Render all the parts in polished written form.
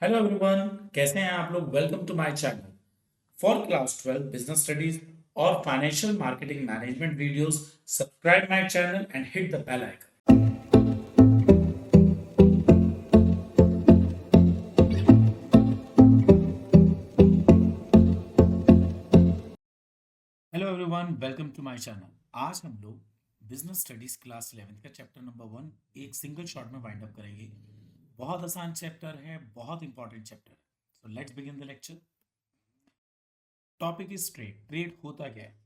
Hello everyone, कैसे हैं आप लोग। Welcome to my channel for class 12 business studies और financial marketing management videos. Subscribe my channel and hit the bell icon. Hello everyone, welcome to my channel. आज हम लोग business studies class 11 का chapter number 1 एक single shot में wind up करेंगे। बहुत आसान चैप्टर है, बहुत इंपॉर्टेंट चैप्टर है। So let's begin the lecture. Topic is trade. Trade होता क्या है?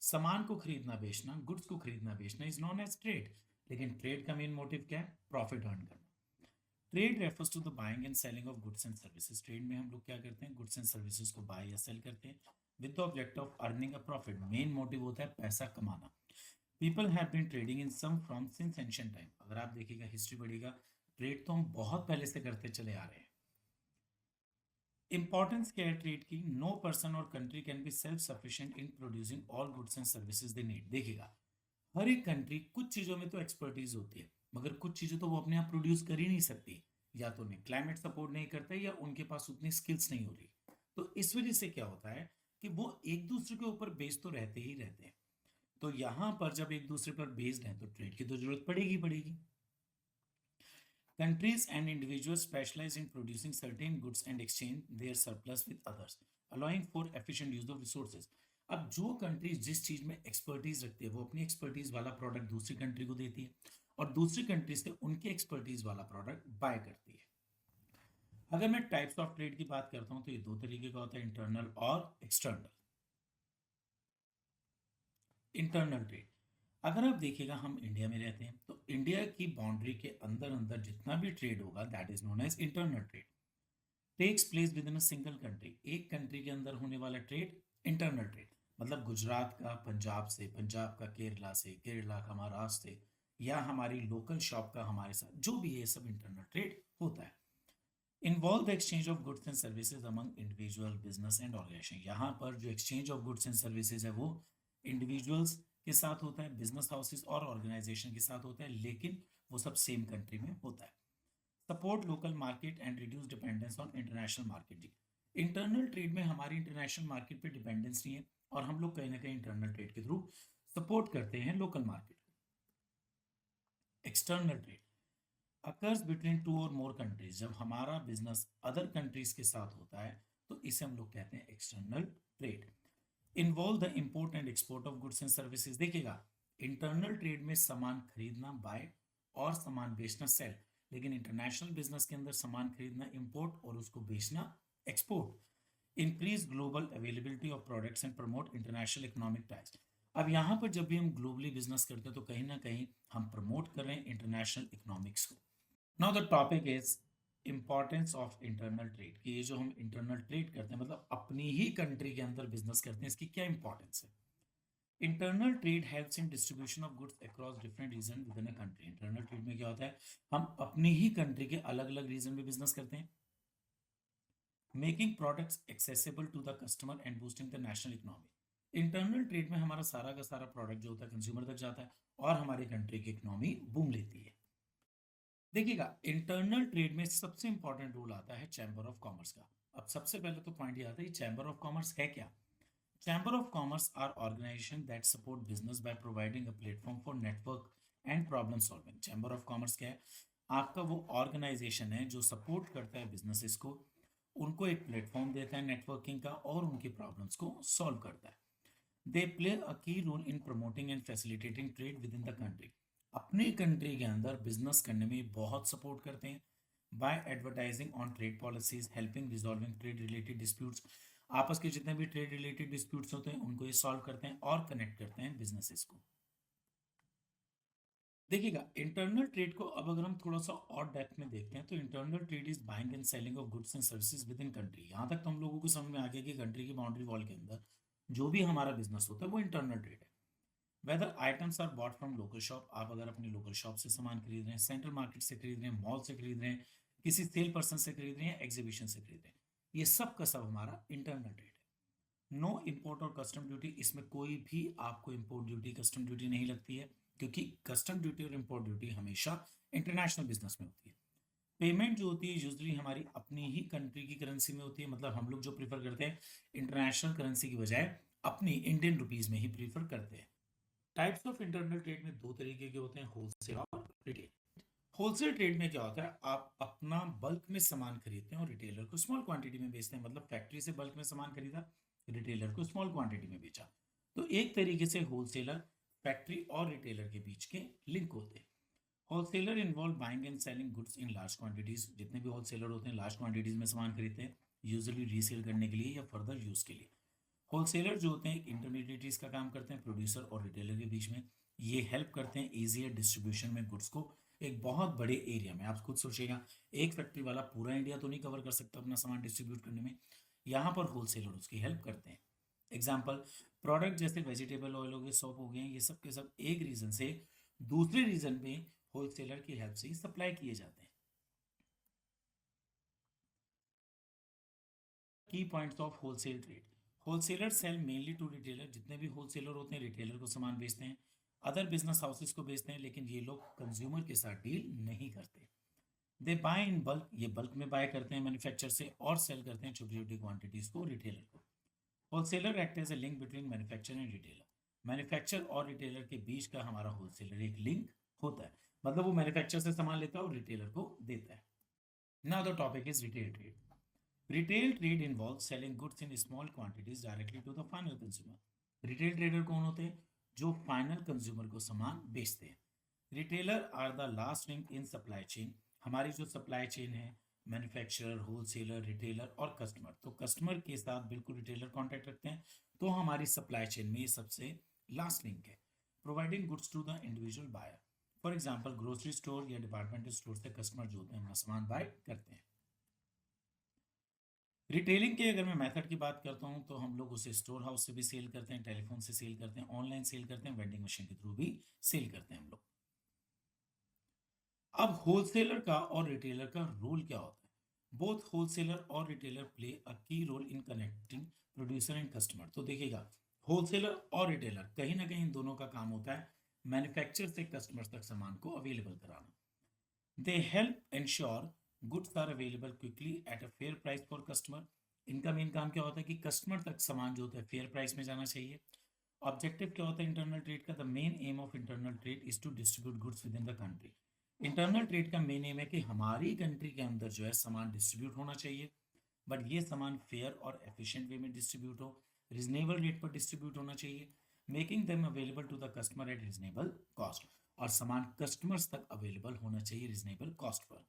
सामान को खरीदना बेचना, गुड्स को खरीदना बेचना इज नॉन एज ट्रेड। लेकिन ट्रेड का मेन मोटिव क्या है? प्रॉफिट अर्न करना। Trade refers to the buying and selling of goods and services. Trade में हम लोग क्या करते हैं? गुड्स एंड सर्विसेज को बाय या सेल करते हैं with the object of earning a profit. Main motive होता है पैसा कमाना। People have been trading in some form since ancient time. अगर आप देखिएगा, हिस्ट्री पढ़िएगा, ट्रेड तो हम बहुत पहले से करते चले आ रहे हैं। इंपॉर्टेंस क्या है ट्रेड की? नो पर्सन और country can be self sufficient in producing all goods and services they need. देखिएगा, हर एक कंट्री कुछ चीजों में तो एक्सपर्टीज होती है, मगर कुछ चीजें तो वो अपने आप प्रोड्यूस कर ही नहीं सकती। या तो उन्हें क्लाइमेट सपोर्ट नहीं करता या उनके पास उतनी स्किल्स नहीं हो रही। तो इस वजह से क्या होता है कि वो एक दूसरे के ऊपर बेस्ड तो रहते ही रहते हैं। तो यहां पर जब एक दूसरे पर बेस्ड है तो ट्रेड की तो जरूरत पड़ेगी पड़ेगी। Countries and individuals specialize in producing certain goods and exchange their surplus with others, allowing for efficient use of resources. अब जो कंट्रीज जिस चीज में एक्सपर्टीज रखती है वो अपनी एक्सपर्टीज वाला प्रोडक्ट दूसरी कंट्री को देती है और दूसरी कंट्री से उनके एक्सपर्टीज वाला प्रोडक्ट बाय करती है। अगर मैं टाइप्स ऑफ ट्रेड की बात करता हूं तो ये दो तरीके का होता है, इंटरनल और एक्सटर्नल। इंटरनल ट्रेड, अगर आप देखिएगा, हम इंडिया में रहते हैं तो इंडिया की बाउंड्री के अंदर अंदर जितना भी ट्रेड होगा that is known as internal trade. Takes place within a single country. एक कंट्री के अंदर होने वाला ट्रेड इंटरनल ट्रेड। मतलब गुजरात का पंजाब से, पंजाब का केरला से, केरला का महाराष्ट्र से, या हमारी लोकल शॉप का हमारे साथ, जो भी है सब इंटरनल ट्रेड होता है। Involve the exchange of goods and services among individual, business and organisation. यहाँ पर जो exchange of goods and services है वो इंडिविजुअल्स के साथ होता है, बिजनेस हाउसेज और ऑर्गेनाइजेशन के साथ होता है, लेकिन वो सब सेम कंट्री में होता है। Support local market and reduce dependence on international market. Internal trade में हमारी इंटरनेशनल मार्केट पे डिपेंडेंस नहीं है और हम लोग कहीं ना कहीं इंटरनल ट्रेड के थ्रू सपोर्ट करते हैं लोकल मार्केट को। External trade occurs between two और मोर कंट्रीज। जब हमारा बिजनेस अदर कंट्रीज के साथ होता है तो इसे हम लोग कहते हैं external trade. Involve the import and export of goods and services. देखिएगा, इंटरनल ट्रेड में सामान खरीदना बाय और सामान बेचना सेल, लेकिन इंटरनेशनल बिजनेस के अंदर सामान खरीदना इंपोर्ट और उसको बेचना export. Increase global availability of products and promote international economic ties. अब यहाँ पर जब भी हम ग्लोबली बिजनेस करते हैं तो कहीं ना कहीं हम प्रमोट कर रहे हैं इंटरनेशनल इकोनॉमिक्स को। Now the topic is importance of internal trade. कि ये जो हम इंटरनल ट्रेड करते हैं, मतलब अपनी ही कंट्री के अंदर बिजनेस करते हैं, इसकी क्या इंपॉर्टेंस है? Internal trade helps in distribution of goods across different region within a country. Internal trade में क्या होता है? हम अपनी ही कंट्री के अलग अलग रीजन में बिजनेस करते हैं, making products accessible to the customer and boosting the national economy. Internal trade में हमारा सारा का सारा प्रोडक्ट जो होता है कंज्यूमर तक जाता है और हमारी कंट्री की इकोनॉमी बूम लेती है। देखिएगा, इंटरनल ट्रेड में सबसे इंपॉर्टेंट रोल आता है चैम्बर ऑफ कॉमर्स का। अब सबसे पहले तो पॉइंट ये आता है, चैम्बर ऑफ कॉमर्स है क्या? Chamber of commerce are organisation that support business by providing a platform for network and problem solving. Chamber of commerce क्या है? आपका वो ऑर्गेनाइजेशन है जो सपोर्ट करता है बिजनेसेस को, उनको एक प्लेटफॉर्म देता है नेटवर्किंग का और उनकी प्रॉब्लम्स को सॉल्व करता है। दे play a key role in promoting and facilitating trade within the country. अपनी कंट्री के अंदर बिजनेस करने में बहुत सपोर्ट करते हैं by advertising on trade policies, helping resolving trade related disputes. आपस के जितने भी ट्रेड रिलेटेड डिस्प्यूट्स होते हैं उनको ये सॉल्व करते हैं और कनेक्ट करते हैं बिजनेसेस को। देखिएगा, इंटरनल ट्रेड को अब अगर हम थोड़ा सा और डेप्थ में देखते हैं तो internal trade is buying and selling of goods and services with in country. यहाँ तक तो हम लोगों को समझ में आ गया कि कंट्री की बाउंड्री वॉल के अंदर जो भी हमारा बिजनेस होता है वो इंटरनल ट्रेड है। Whether items are bought from local shop, आप अगर अपनी लोकल शॉप से सामान खरीद रहे हैं, सेंट्रल मार्केट से खरीद रहे हैं, मॉल से खरीद रहे हैं, किसी सेल पर्सन से खरीद रहे हैं, एग्जीबिशन से खरीद रहे हैं, ये सब का सब हमारा इंटरनल ट्रेड है। नो इम्पोर्ट और कस्टम ड्यूटी, इसमें कोई भी आपको इम्पोर्ट ड्यूटी कस्टम ड्यूटी नहीं लगती है, क्योंकि कस्टम ड्यूटी और इम्पोर्ट ड्यूटी हमेशा इंटरनेशनल बिजनेस में होती है। पेमेंट जो होती है यूजुअली हमारी अपनी ही कंट्री की करेंसी में होती है, मतलब हम लोग जो प्रीफर करते हैं इंटरनेशनल करेंसी की बजाय अपनी इंडियन रुपीज में ही प्रीफर करते हैं। टाइप्स ऑफ इंटरनल ट्रेड में दो तरीके के होते हैं, होलसेल और रिटेल। होलसेल ट्रेड में क्या होता है, आप अपना बल्क में सामान खरीदते हैं और रिटेलर को स्मॉल क्वांटिटी में बेचते हैं, मतलब फैक्ट्री से बल्क में सामान खरीदा, रिटेलर को स्मॉल क्वांटिटी में बेचा। तो एक तरीके से होलसेलर फैक्ट्री और रिटेलर के बीच के लिंक होते हैं। Wholesaler involve buying and selling goods in large quantities. जितने भी होलसेलर होते हैं लार्ज क्वांटिटीज में सामान खरीदते हैं, यूजुअली रीसेल करने के लिए या फर्दर यूज के लिए। होलसेलर जो होते हैं इंटरमीडिएटरीज का काम करते हैं प्रोड्यूसर और रिटेलर के बीच में। ये हेल्प करते हैं इजियर डिस्ट्रीब्यूशन में गुड्स को एक बहुत बड़े एरिया में। आप खुद सोचिएगा, एक फैक्ट्री वाला पूरा इंडिया तो नहीं कवर कर सकता अपना सामान डिस्ट्रीब्यूट करने में, यहाँ पर होलसेलर उसकी हेल्प करते हैं। एग्जाम्पल, प्रोडक्ट जैसे वेजिटेबल ऑयल हो गए, सोप हो गए, ये सब के सब एक रीजन से दूसरे रीजन में होलसेलर की हेल्प से ही सप्लाई किए जाते हैं। Key points of wholesale trade. Wholesaler sell mainly to retailer. जितने भी होलसेलर होते हैं रिटेलर को सामान बेचते हैं, अदर बिजनेस हाउसेस को बेचते हैं, लेकिन ये लोग कंज्यूमर के साथ डील नहीं करते। दे बाय इन बल्क, ये बल्क में बाय करते हैं मैन्युफैक्चर से और सेल करते हैं छोटी छोटी क्वांटिटीज को रिटेलर को। Wholesaler act as a link between manufacture and retailer. Manufacture और रिटेलर के बीच का हमारा होलसेलर एक लिंक होता है, मतलब वो मैन्युफैक्चर से सामान लेता है और रिटेलर को देता है। Now the topic is retail trade. Retail trade involves selling goods in small quantities directly to the final consumer. Retail trader कौन होते हैं? जो फाइनल कंज्यूमर को सामान बेचते हैं। Retailer are the last link in supply chain. हमारी जो सप्लाई चेन है, मैन्युफैक्चरर, होलसेलर, रिटेलर और कस्टमर, तो कस्टमर के साथ बिल्कुल रिटेलर कांटेक्ट रखते हैं, तो हमारी सप्लाई चेन में ये सबसे लास्ट लिंक है। Providing goods to the individual buyer. For example, grocery store या डिपार्टमेंटल स्टोर से कस्टमर जो होते हैं अपना सामान बाय करते हैं। रिटेलिंग के अगर मैं मेथड की बात करता हूं तो हम लोग उसे स्टोर हाउस से भी सेल करते हैं, टेलीफोन से सेल करते हैं, ऑनलाइन सेल करते हैं, वेंडिंग मशीन के थ्रू भी सेल करते हैं हम लोग। अब होलसेलर का और रिटेलर का रोल क्या होता है? बोथ होलसेलर और retailer play a key role in connecting producer and customer. तो देखिएगा, होलसेलर और रिटेलर कहीं ना कहीं इन दोनों का काम होता है मैन्युफैक्चर से कस्टमर तक सामान को अवेलेबल कराना। They help ensure goods are available quickly at a fair price for customer. इनका मेन काम क्या होता है कि कस्टमर तक सामान जो होता है फेयर प्राइस में जाना चाहिए। ऑब्जेक्टिव क्या होता है इंटरनल ट्रेड का? The main aim of internal trade is to distribute goods within the country. Internal trade का मेन एम है कि हमारी कंट्री के अंदर जो है सामान डिस्ट्रीब्यूट होना चाहिए, बट ये सामान फेयर और एफिशिएंट वे में डिस्ट्रीब्यूट हो, रिजनेबल रेट पर डिस्ट्रीब्यूट होना चाहिए, making them available to the customer at reasonable cost. और सामान कस्टमर्स तक अवेलेबल होना चाहिए रिजनेबल कॉस्ट पर।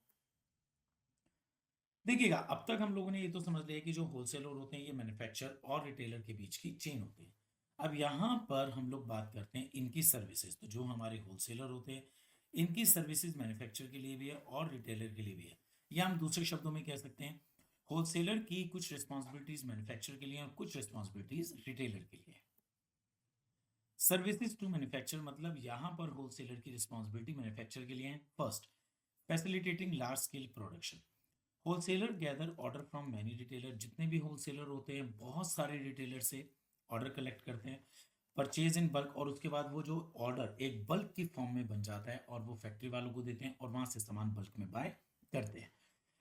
देखिएगा, अब तक हम लोगों ने ये तो समझ लिया कि जो होलसेलर होते हैं ये मैन्युफैक्चर और रिटेलर के बीच की चेन होती है। अब यहाँ पर हम लोग बात करते हैं इनकी सर्विसेज। तो जो हमारे होलसेलर होते हैं इनकी सर्विसेज मैन्युफैक्चर के लिए भी है और रिटेलर के लिए भी है, या हम दूसरे शब्दों में कह सकते हैं होलसेलर की कुछ रिस्पॉन्सिबिलिटीज मैन्युफैक्चर के लिए और कुछ रिस्पॉन्सिबिलिटीज रिटेलर के लिए। सर्विसेज टू मैन्युफैक्चर, मतलब यहाँ पर होलसेलर की रिस्पॉन्सिबिलिटी मैन्युफैक्चर के लिए है। First, facilitating large scale production. Wholesaler gather order from many retailer. जितने भी होलसेलर होते हैं बहुत सारे रिटेलर से ऑर्डर कलेक्ट करते हैं, परचेज इन बल्क, और उसके बाद वो जो ऑर्डर एक बल्क की फॉर्म में बन जाता है और वो फैक्ट्री वालों को देते हैं और वहां से सामान बल्क में बाय करते हैं।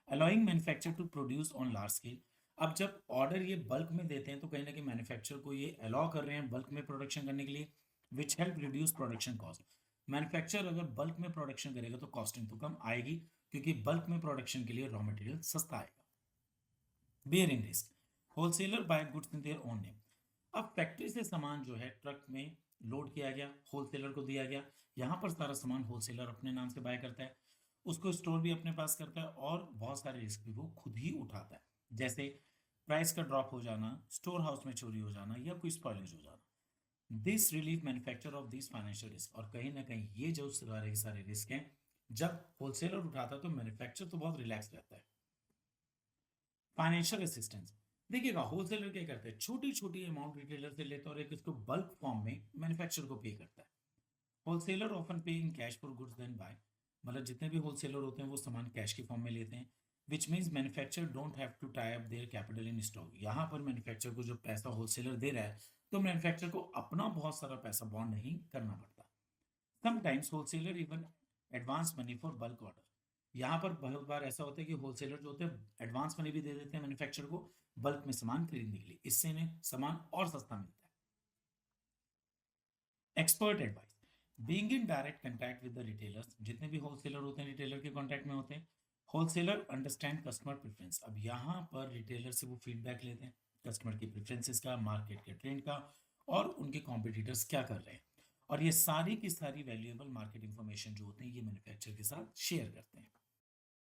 Allowing manufacture to produce on large scale. अब जब ऑर्डर ये बल्क में देते हैं तो कहीं ना कहीं मैन्युफैक्चर को ये अलाउ कर रहे हैं बल्क में प्रोडक्शन करने के लिए, which help reduce production cost. Manufacture अगर बल्क में प्रोडक्शन करेगा तो कॉस्टिंग तो कम आएगी, क्योंकि बल्क में प्रोडक्शन के लिए रॉ मटेरियल सस्ता आएगा। Bearing risk, wholesaler buy goods in their own name. अब फैक्ट्री से सामान जो है ट्रक में लोड किया गया, होलसेलर को दिया गया, यहाँ पर सारा सामान होलसेलर अपने नाम से बाय करता है, उसको स्टोर भी अपने पास करता है और बहुत सारे रिस्क भी वो खुद ही उठाता है, जैसे प्राइस का ड्रॉप हो जाना, स्टोर हाउस में चोरी हो जाना या कोई स्पॉइलेज हो जाना। This relieve manufacture of this financial risk. और कहीं ना कहीं ये जो सारे सारे रिस्क हैं जब होलसेलर उठाता है तो मैन्युफैक्चर तो बहुत रिलैक्स रहता है। फाइनेंशियल असिस्टेंस, देखिएगा होलसेलर क्या करता है, छोटी छोटी अमाउंट रिटेलर से लेता है और एक इसको बल्क फॉर्म में मैन्युफैक्चर को पे करता है। Wholesaler often pay in cash for goods then buy, मतलब जितने भी होलसेलर होते हैं वो सामान कैश की फॉर्म में लेते हैं, which means manufacture don't have to tie up their capital in stock. यहाँ पर मैन्युफैक्चर को जो पैसा होलसेलर दे रहा है तो मैन्युफैक्चर को अपना बहुत सारा पैसा बॉन्ड नहीं करना पड़ता। Sometimes wholesaler even advance money for bulk order. यहाँ पर बहुत बार ऐसा होता है कि होलसेलर जो होते हैं एडवांस मनी भी दे देते हैं मैन्युफैक्चरर को बल्क में सामान खरीदने के लिए, इससे इन्हें सामान और सस्ता मिलता है। Expert advice, being in direct contact with the retailers, जितने भी होलसेलर होते हैं रिटेलर के कांटेक्ट में होते हैं। होलसेलर अंडरस्टैंड कस्टमर प्रेफरेंस, अब यहाँ पर रिटेलर से वो फीडबैक लेते हैं कस्टमर की प्रेफरेंसेस का, मार्केट के ट्रेंड का, और उनके कॉम्पिटिटर्स क्या कर रहे हैं, और ये सारी की सारी वैल्यूएबल मार्केट इंफॉर्मेशन जो होते हैं ये मैन्युफैक्चरर के साथ शेयर करते हैं।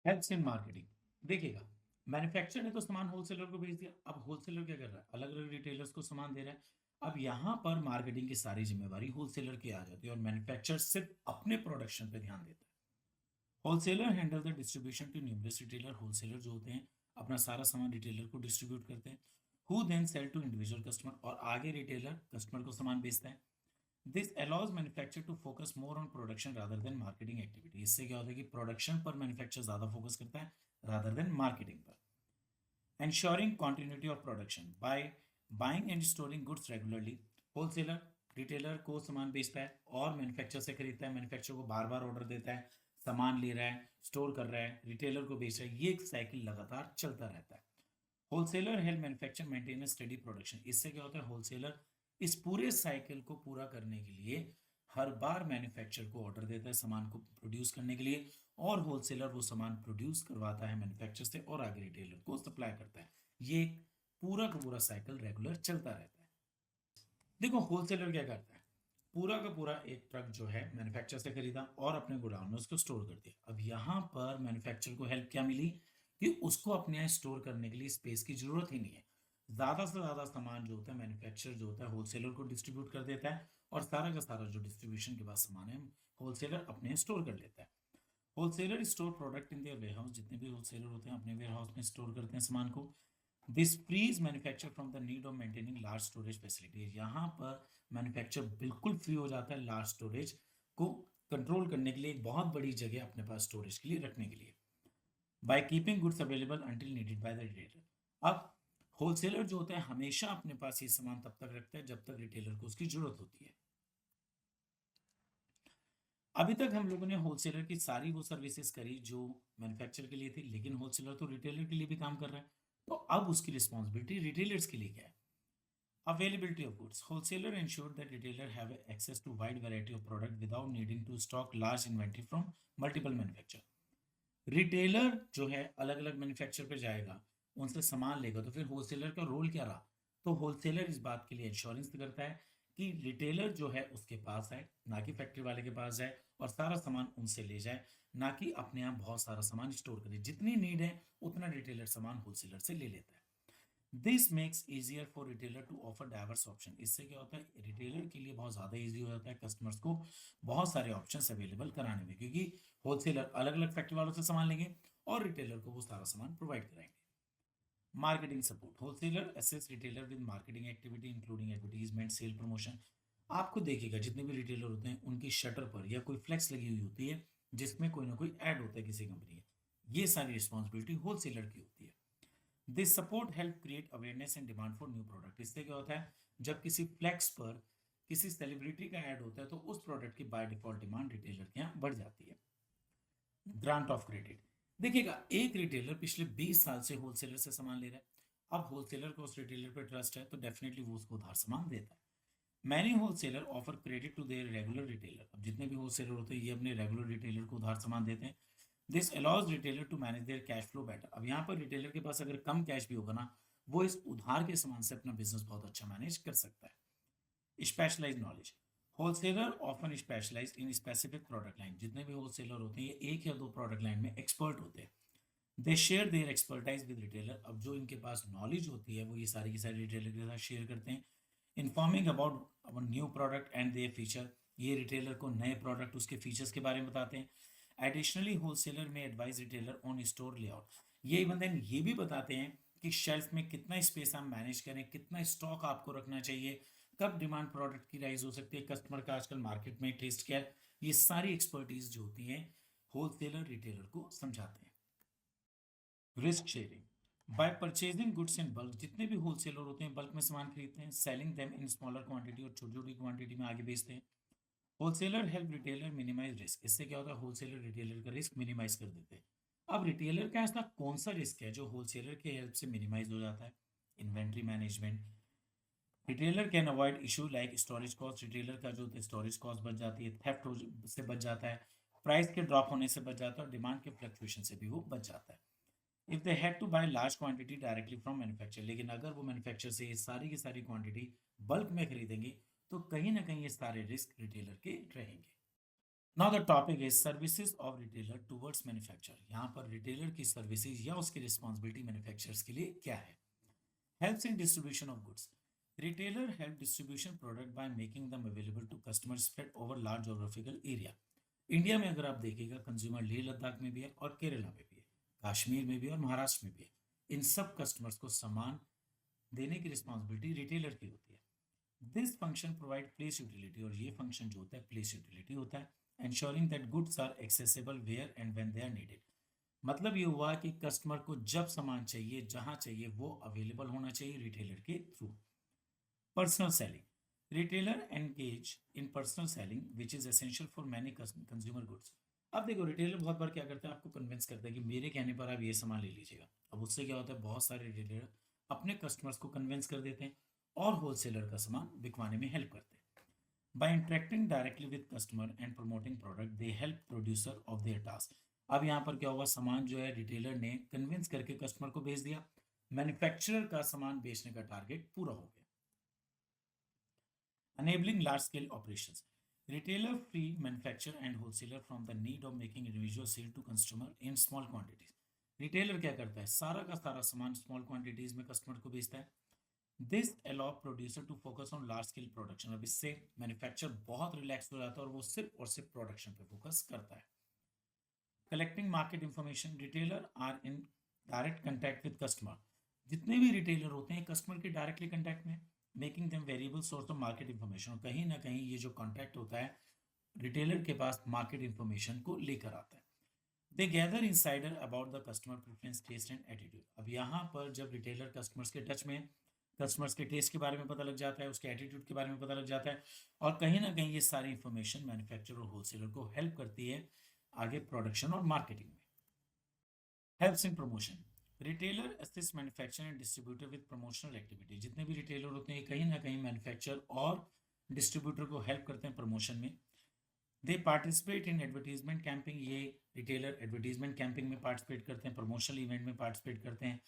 हेल्प्स इन मार्केटिंग, देखिएगा मैन्युफैक्चरर ने तो सामान होलसेलर को भेज दिया, अब होलसेलर क्या कर रहा है, अलग अलग रिटेलर्स को सामान दे रहा है। अब यहाँ पर मार्केटिंग की सारी जिम्मेवारी होलसेलर की आ जाती है और मैन्युफैक्चरर सिर्फ अपने प्रोडक्शन पे ध्यान देता है। Wholesaler handle the distribution to numerous retailer, wholesaler जो होते हैं अपना सारा सामान रिटेलर को डिस्ट्रीब्यूट करते हैं। Who then sell to individual customer, और आगे रिटेलर कस्टमर को सामान बेचता है। This allows manufacturer to focus more on production rather than marketing activity, इससे क्या होता है कि प्रोडक्शन पर मैन्युफैक्चरर ज्यादा फोकस करता है रादर देन मार्केटिंग पर। Ensuring continuity of production by buying and storing goods regularly, wholesaler retailer को सामान बेचता है और मैन्युफैक्चरर से खरीदता है, मैन्युफैक्चरर को बार बार ऑर्डर देता है, सामान ले रहा है, स्टोर कर रहा है, रिटेलर को बेच रहा है, ये एक साइकिल लगातार चलता रहता है। Wholesaler help manufacture maintain study production, इससे क्या होता है होलसेलर इस पूरे साइकिल को पूरा करने के लिए हर बार मैन्युफैक्चरर को ऑर्डर देता है सामान को प्रोड्यूस करने के लिए, और होलसेलर वो सामान प्रोड्यूस करवाता है मैन्युफैक्चरर से और आगे रिटेलर को सप्लाई करता है। ये पूरा का पूरा साइकिल रेगुलर चलता रहता है। देखो होलसेलर क्या करता है, पूरा का पूरा एक ट्रक जो है मैन्युफैक्चरर से खरीदा और अपने गोडाउन में उसको स्टोर कर दिया। अब यहाँ पर मैन्युफैक्चरर को हेल्प क्या मिली कि उसको अपने यहाँ स्टोर करने के लिए स्पेस की जरूरत ही नहीं है। ज्यादा से ज्यादा सामान जो होता है मैन्युफैक्चरर जो होता है होलसेलर को डिस्ट्रीब्यूट कर देता है और सारा का सारा जो डिस्ट्रीब्यूशन के बाद सामान है होलसेलर अपने स्टोर कर लेता है। Wholesaler store product in their warehouse, जितने भी होलसेलर होते हैं अपने वेयरहाउस में स्टोर करते हैं सामान को। This frees manufacture from the need of maintaining large storage facilities, यहाँ पर मैन्युफैक्चर बिल्कुल फ्री हो जाता है लार्ज स्टोरेज को कंट्रोल करने के लिए, एक बहुत बड़ी जगह अपने पास स्टोरेज के लिए रखने के लिए। By keeping goods available until needed by the retailer, अब होलसेलर जो होता है हमेशा अपने पास ये सामान तब तक रखता है जब तक रिटेलर को उसकी जरूरत होती है। अभी तक हम लोगों ने होलसेलर की सारी वो सर्विसेज करी जो मैन्युफैक्चरर के लिए थी, लेकिन होलसेलर तो रिटेलर के लिए भी काम कर रहा है, तो अब उसकी रिस्पॉन्सिबिलिटी रिटेलर्स के लिए क्या है। Availability of goods. Wholesaler ensure that retailer have access to wide variety of product without needing to stock large inventory from multiple manufacturer. Retailer जो है अलग अलग मैन्युफैक्चर पे जाएगा, उनसे सामान लेगा, तो फिर होलसेलर का रोल क्या रहा, तो होलसेलर इस बात के लिए इंश्योरेंस करता है कि रिटेलर जो है उसके पास है, ना कि फैक्ट्री वाले के पास जाए और सारा सामान उनसे ले जाए, ना कि अपने यहाँ बहुत सारा सामान स्टोर करे, जितनी नीड है उतना रिटेलर सामान होलसेलर से ले लेता है। This makes easier for retailer to offer diverse option, इससे क्या होता है रिटेलर के लिए बहुत ज़्यादा ईजी हो जाता है कस्टमर्स को बहुत सारे ऑप्शंस अवेलेबल कराने में, क्योंकि होलसेलर अलग अलग फैक्ट्री वालों से सामान लेंगे और रिटेलर को वो सारा सामान प्रोवाइड कराएंगे। Marketing support, wholesaler assist retailer with marketing activity including advertisement, sale, promotion. आपको देखिएगा जितने भी रिटेलर होते हैं उनकी शटर पर या कोई फ्लेक्स लगी हुई होती है जिसमें कोई ना कोई ऐड होता है किसी कंपनी का, ये सारी रिस्पॉन्सिबिलिटी होलसेलर की होती है। This support help create awareness and demand for new product, इससे क्या होता है जब किसी फ्लेक्स पर किसी सेलिब्रिटी का ऐड होता है तो उस प्रोडक्ट की बाय डिफॉल्ट डिमांड रिटेलर के यहाँ बढ़ जाती है। ग्रांट ऑफ क्रेडिट, देखिएगा एक रिटेलर पिछले 20 साल से होलसेलर से सामान ले रहा है, अब होलसेलर को उस रिटेलर पर ट्रस्ट है तो डेफिनेटली वो उसको उधार सामान देता है। Many wholesaler offer credit to their regular retailer, अब जितने भी होलसेलर होते हैं ये अपने रेगुलर रिटेलर को उधार सामान देते हैं। This allows retailer to manage their cash flow better, अब यहाँ पर रिटेलर के पास अगर कम कैश भी होगा ना, वो इस उधार के सामान से अपना बिजनेस बहुत अच्छा मैनेज कर सकता है। Specialise knowledge, wholesaler often specialise in specific product line, जितने भी होलसेलर होते हैं ये एक या दो प्रोडक्ट लाइन में एक्सपर्ट होते हैं। They share their expertise with retailer, अब जो इनके पास नॉलेज होती है वो ये सारी की सारी रिटेलर के साथ शेयर करते हैं। Informing about our new product and their feature, ये रिटेलर को नए प्रोडक्ट उसके फीचर्स के बारे में बताते हैं। एडिशनली होलसेलर में advise retailer on store layout, ये इवन देन ये भी बताते हैं कि शेल्फ में कितना स्पेस आप मैनेज करें, कितना स्टॉक आपको रखना चाहिए, कब डिमांड प्रोडक्ट की राइज हो सकती है, कस्टमर का आजकल मार्केट में टेस्ट क्या है, ये सारी एक्सपर्टीज जो होती है होलसेलर रिटेलर को समझाते हैं। Risk sharing, bye purchasing goods in bulk, जितने भी होलसेलर होते हैं बल्क में सामान खरीदते हैं, selling them in smaller quantity और छोटी छोटी क्वांटिटी में आगे बेचते हैं। Wholesaler help retailer minimise risk, इससे क्या होता है होलसेलर रिटेलर का रिस्क मिनिमाइज कर देते हैं। अब रिटेलर का ऐसा कौन सा रिस्क है जो होलसेलर की हेल्प से मिनिमाइज हो जाता है? Inventory management. Retailer can avoid issue like storage cost, retailer का जो स्टोरेज कॉस्ट बच जाती है, थेफ्ट से बच जाता है, प्राइस के ड्रॉप होने से बच जाता है और डिमांड के फ्लक्चुएशन से भी वो बच जाता है। If they had to buy large quantity directly from manufacture, लेकिन अगर वो मैन्युफैक्चर से ये सारी की सारी क्वांटिटी बल्क में खरीदेंगे तो कहीं ना कहीं ये सारे रिस्क रिटेलर के रहेंगे। Now the topic is services of retailer towards manufacture. यहाँ पर रिटेलर की सर्विसेज या उसकी रिस्पॉन्सिबिलिटी मैन्युफैक्चरर्स के लिए क्या है? Helps in distribution of goods. Retailer help distribution product by making them available to customer spread over large geographical area. India में अगर आप देखिएगा कंज्यूमर लेह लद्दाख में भी है और केरला में भी है, कश्मीर में भी और महाराष्ट्र में भी है। इन सब कस्टमर्स को सामान देने की रिस्पॉन्सिबिलिटी रिटेलर की होती है। This function provide place utility, और ये फंक्शन जो होता है प्लेस यूटिलिटी होता है, ensuring that goods are accessible where and when they are needed। मतलब ये हुआ कि कस्टमर को जब सामान चाहिए जहां चाहिए वो अवेलेबल होना चाहिए रिटेलर के through. Personal selling. Retailer engage in personal selling which is essential for many consumer goods. अब देखो रिटेलर बहुत बार क्या करता है, आपको कन्विंस करता है कि मेरे कहने पर आप ये सामान ले लीजिएगा। अब उससे क्या होता है, बहुत सारे रिटेलर अपने कस्टमर्स को कन्विंस कर देते हैं और होलसेलर का सामान बिकवाने में हेल्प करते हैं। By interacting directly with customer and promoting product, they help producer of their task। अब यहाँ पर क्या हुआ, सामान जो है रिटेलर ने कन्विंस करके कस्टमर को भेज दिया, मैन्युफैक्चरर का सामान बेचने का टारगेट पूरा हो गया। Enabling large scale operations। Retailer free manufacturer and wholesaler from the need of making individual sale to consumer in small quantities। Retailer क्या करता है, सारा का सारा सामान स्मॉल क्वांटिटीज में कस्टमर को बेचता है। This allow producer to focus on large scale production. अब इससे मैन्युफैक्चर बहुत रिलैक्स हो जाता है और वो सिर्फ और सिर्फ प्रोडक्शन पे फोकस करता है। Collecting market information. Retailer are in direct contact with customer. जितने भी रिटेलर होते हैं कस्टमर के डायरेक्टली कंटैक्ट में, making them variable source of market information. और कहीं ना कहीं ये जो कॉन्टैक्ट होता है रिटेलर के पास मार्केट इंफॉर्मेशन को लेकर आता है। They gather insider about the customer preference, taste and attitude. अब यहाँ पर जब रिटेलर कस्टमर्स के टच में, कस्टमर्स के टेस्ट के बारे में पता लग जाता है, उसके एटीट्यूड के बारे में पता लग जाता है, और कहीं ना कहीं ये सारी इंफॉर्मेशन मैन्युफैक्चरर और होलसेलर को हेल्प करती है आगे प्रोडक्शन और मार्केटिंग में। Helps in promotion. Retailer assist manufacturer and distributor with promotional activity. जितने भी रिटेलर होते हैं कहीं ना कहीं मैन्युफैक्चरर और डिस्ट्रीब्यूटर को हेल्प करते हैं प्रमोशन में। दे पार्टिसिपेट इन एडवर्टीजमेंट कैंपिंग। ये रिटेलर एडवर्टीजमेंट कैंपिंग में पार्टिसिपेट करते हैं, प्रमोशनल इवेंट में पार्टिसिपेट करते हैं,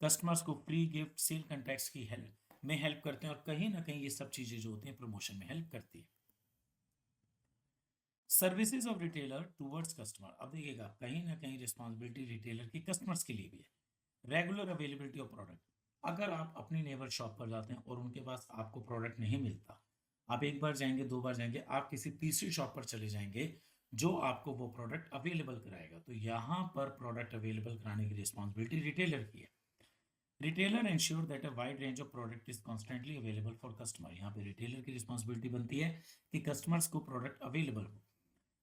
कस्टमर्स को फ्री गिफ्ट, सेल कॉन्टैक्ट्स की हेल्प में हेल्प करते हैं, और कहीं ना कहीं ये सब चीजें जो होती हैं प्रमोशन में हेल्प करती है। Services of retailer towards customer. अब देखिएगा कहीं ना कहीं रिस्पॉन्सिबिलिटी रिटेलर की कस्टमर्स के लिए भी है। Regular availability of product. अगर आप अपनी नेबर शॉप पर जाते हैं और उनके पास आपको प्रोडक्ट नहीं मिलता, आप एक बार जाएंगे, दो बार जाएंगे, आप किसी तीसरी शॉप पर चले जाएंगे जो आपको वो प्रोडक्ट अवेलेबल कराएगा, तो यहाँ पर प्रोडक्ट अवेलेबल कराने की रिस्पॉन्सिबिलिटी रिटेलर की है। Retailer ensure that a wide range of product is constantly available for customer. यहाँ पे रिटेलर की रिस्पॉन्सिबिलिटी बनती है कि कस्टमर्स को प्रोडक्ट अवेलेबल हो।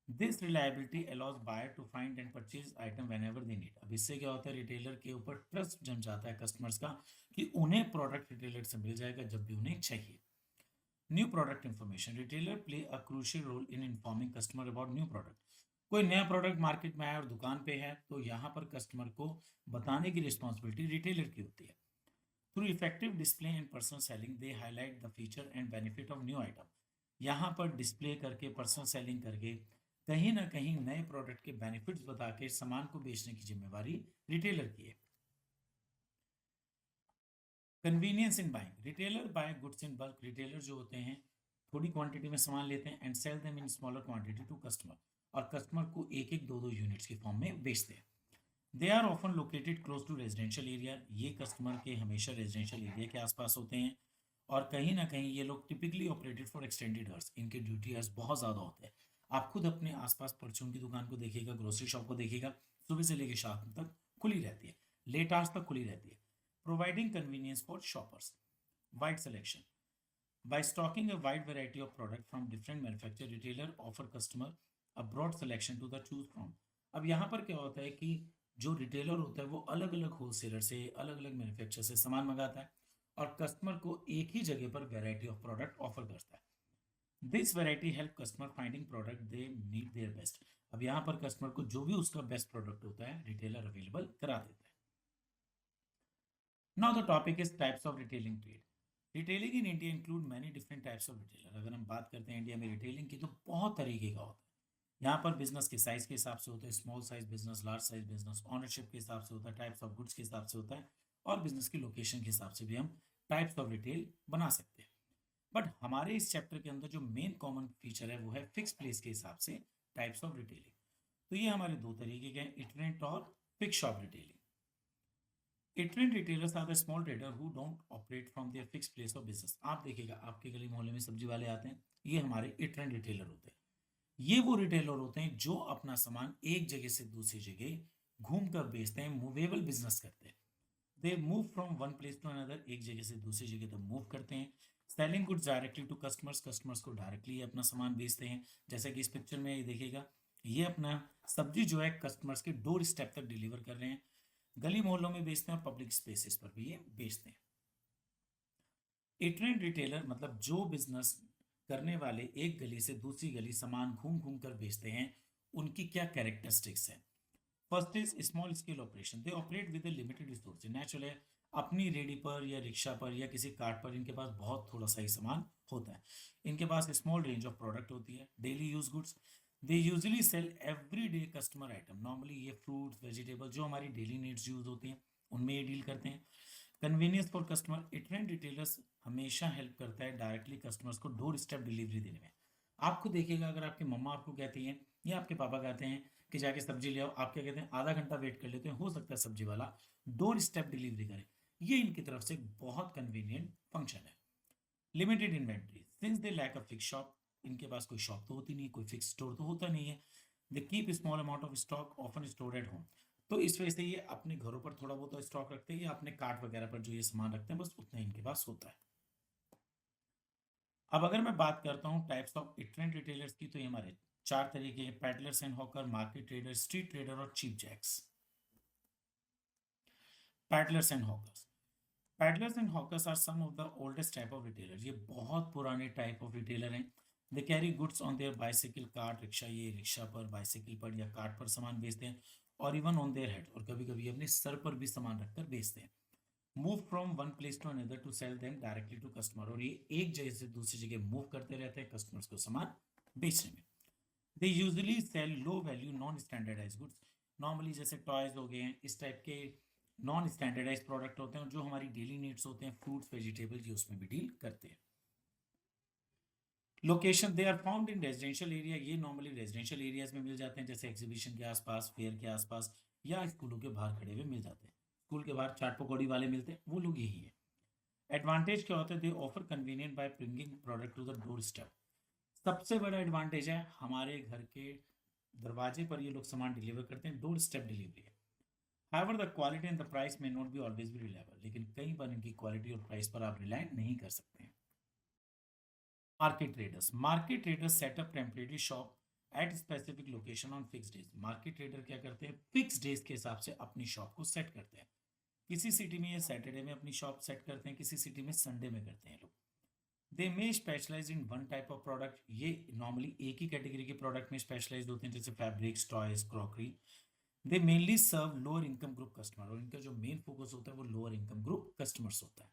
This reliability allows buyer to find and purchase item whenever they need. अब इससे क्या होता है, रिटेलर के ऊपर ट्रस्ट जम जाता है कस्टमर्स का कि उन्हें प्रोडक्ट रिटेलर से मिल जाएगा जब भी उन्हें चाहिए। New product information. Retailer play a crucial role in informing customer about new product. कोई नया प्रोडक्ट मार्केट में आया और दुकान पे है तो यहाँ पर कस्टमर को बताने की रिस्पॉन्सिबिलिटी रिटेलर की होती है। Through effective display and personal selling they highlight the feature and benefit of new item. यहाँ पर डिस्प्ले करके, पर्सनल सेलिंग करके कहीं ना कहीं नए प्रोडक्ट के बेनिफिट्स बता के सामान को बेचने की जिम्मेवारी रिटेलर की है। Convenience in buying. Retailer buy goods in bulk. Retailer जो होते हैं थोड़ी क्वांटिटी में सामान लेते हैं and sell them in smaller quantity to customer, और कस्टमर को एक एक दो दो यूनिट्स की फॉर्म में बेचते हैं। They are often located close to residential area. ये कस्टमर के हमेशा रेजिडेंशियल एरिया के आसपास होते हैं, और कहीं ना कहीं ये लोग typically operated for extended hours. इनके ड्यूटी आवर्स बहुत ज़्यादा होते हैं। आप खुद अपने आसपास परचून की दुकान को देखिएगा, ग्रोसरी शॉप को देखिएगा, सुबह से लेकर शाम तक खुली रहती है, लेट आवर्स तक खुली रहती है। Providing convenience for shoppers. Wide selection. By stocking a wide variety of product from different manufacturer, retailer offer customer a broad selection to the choose from। अब यहाँ पर क्या होता है कि जो रिटेलर होता है वो अलग अलग होलसेलर से, अलग अलग मैन्युफैक्चरर से सामान मंगाता है और कस्टमर को एक ही जगह पर वैरायटी ऑफ प्रोडक्ट ऑफर करता है। This variety help customer finding product they need their best. अब यहाँ पर कस्टमर को जो भी उसका बेस्ट प्रोडक्ट होता है रिटेलर अवेलेबल करा देता है। Now the topic is types of retailing trade. Retailing in India include many different types of retailer. अगर हम बात करते हैं इंडिया में रिटेलिंग की तो बहुत तरीके का होता है। यहाँ पर बिजनेस के साइज के हिसाब से होता है, small size business, large size business, ownership के हिसाब से होता है, टाइप्स ऑफ गुड्स के हिसाब से होता है, और बिजनेस की लोकेशन के हिसाब से भी हम टाइप्स ऑफ रिटेल बना सकते हैं। बट हमारे इस चैप्टर के अंदर जो मेन कॉमन फीचर है वो है फिक्स प्लेस के हिसाब से टाइप्स ऑफ रिटेलिंग। तो ये हमारे दो तरीके के हैं, इटरेंट और fix shop retailing. Itinerant retailers are the small trader who don't operate from their fixed place of business। आप देखिएगा आपके गली मोहल्ले में सब्जी वाले आते हैं, ये हमारे इटरेंट रिटेलर होते हैं। ये वो रिटेलर होते हैं जो अपना सामान एक जगह से दूसरी जगह घूम कर बेचते हैं, मूवेबल बिजनेस करते हैं। They move from one place to another, एक जगह से दूसरी जगह तक मूव करते हैं। Selling goods directly to customers, customers को डायरेक्टली अपना सामान बेचते हैं। जैसे कि इस पिक्चर में ये देखिएगा, ये अपना सब्जी जो है कस्टमर्स के डोर स्टेप तक डिलीवर कर रहे हैं। गली मोहल्लों में बेचते हैं, पब्लिक स्पेसेस पर भी ये बेचते हैं। इटरेंट रिटेलर मतलब जो बिजनेस करने वाले एक गली से दूसरी गली सामान घूम घूम कर बेचते हैं, उनकी क्या कैरेक्टरिस्टिक्स है। First is small scale operation. They operate with limited resource. Natural है, अपनी रेडी पर या रिक्शा पर या किसी कार्ट पर इनके पास बहुत थोड़ा सा ही सामान होता है। इनके पास स्मॉल रेंज ऑफ प्रोडक्ट होती है, daily use goods. They usually sell everyday customer item. Normally ये फ्रूट्स वेजिटेबल जो हमारी डेली नीड्स यूज होती हैं उनमें ये डील करते हैं। Convenience for customer. Itinerant retailers हमेशा हेल्प करता है डायरेक्टली कस्टमर्स को डोर स्टेप डिलीवरी देने में। आपको देखिएगा, अगर आपकी मम्मा आपको कहती हैं या आपके पापा कहते हैं कि जाके सब्जी ले आओ, आप क्या कहते हैं, आधा घंटा वेट कर लेते हैं, हो सकता है सब्जी वाला डोर स्टेप डिलीवरी करे। ये इनकी तरफ से बहुत कन्वीनियंट फंक्शन है। Limited inventory. Since they lack a fix shop, इनके पास कोई शॉप तो होती नहीं, कोई फिक्स स्टोर तो होता नहीं है। They keep small amount of stock often store at home. तो इस वजह से ये अपने घरों पर थोड़ा बहुत स्टॉक रखते हैं या अपने कार्ट वगैरह पर जो ये सामान रखते हैं बस उतना इनके पास होता है। अब अगर मैं बात करता हूँ टाइप्स ऑफ इटरेंट रिटेलर्स की, तो ये हमारे चार तरीके हैं, peddlers and hawker, market trader, street trader और cheap jacks. Peddlers and hawkers. Peddlers and hawkers are some of the oldest type of retailer. ये बहुत पुराने टाइप ऑफ रिटेलर हैं। They carry goods on their bicycle, cart, rickshaw, ये rickshaw पर, bicycle पर या cart पर सामान बेचते हैं, और इवन ऑन देयर हेड, और कभी कभी अपने सर पर भी सामान रखकर बेचते हैं। Move from one place to another to sell them directly to customer, और ये एक जगह से दूसरी जगह मूव करते रहते हैं कस्टमर्स को सामान बेचने में। They usually sell low value non standardise goods. Normally जैसे टॉयज हो गए हैं, इस टाइप के नॉन स्टैंडर्डाइज प्रोडक्ट होते हैं जो हमारी डेली नीड्स होते हैं, फ्रूट्स वेजिटेबल, ये उसमें भी डील करते हैं। Location. They are found in residential area. ये नॉर्मली रेजिडेंशियल एरियाज में मिल जाते हैं, जैसे एग्जीबिशन के आसपास, फेयर के आसपास, या स्कूलों के बाहर खड़े हुए मिल जाते हैं। स्कूल के बाहर चाट पकौड़ी वाले मिलते हैं, वो लोग यही है। एडवांटेज क्या होता है, they offer convenient by bringing product to the doorstep. सबसे बड़ा एडवांटेज है, हमारे घर के दरवाजे पर ये लोग सामान डिलीवर करते हैं, डोर स्टेप डिलीवरी है। However the quality and the price may not be always be reliable. लेकिन कई बार इनकी क्वालिटी और प्राइस पर आप रिलाय नहीं कर सकते हैं। Market traders. Market traders setup temporary shop at specific location on fix days. Market trader क्या करते हैं, फिक्स डेज के हिसाब से अपनी शॉप को सेट करते हैं। किसी सिटी में ये सैटरडे में अपनी शॉप सेट करते हैं, किसी सिटी में संडे में करते हैं लोग। They may specialise in one type of product. ये नॉर्मली एक ही कैटेगरी के प्रोडक्ट में स्पेशलाइज होते हैं, जैसे fabrics, toys, crockery. They mainly serve lower income group customer, और इनका जो मेन फोकस होता है वो लोअर इनकम ग्रुप कस्टमर्स होता है।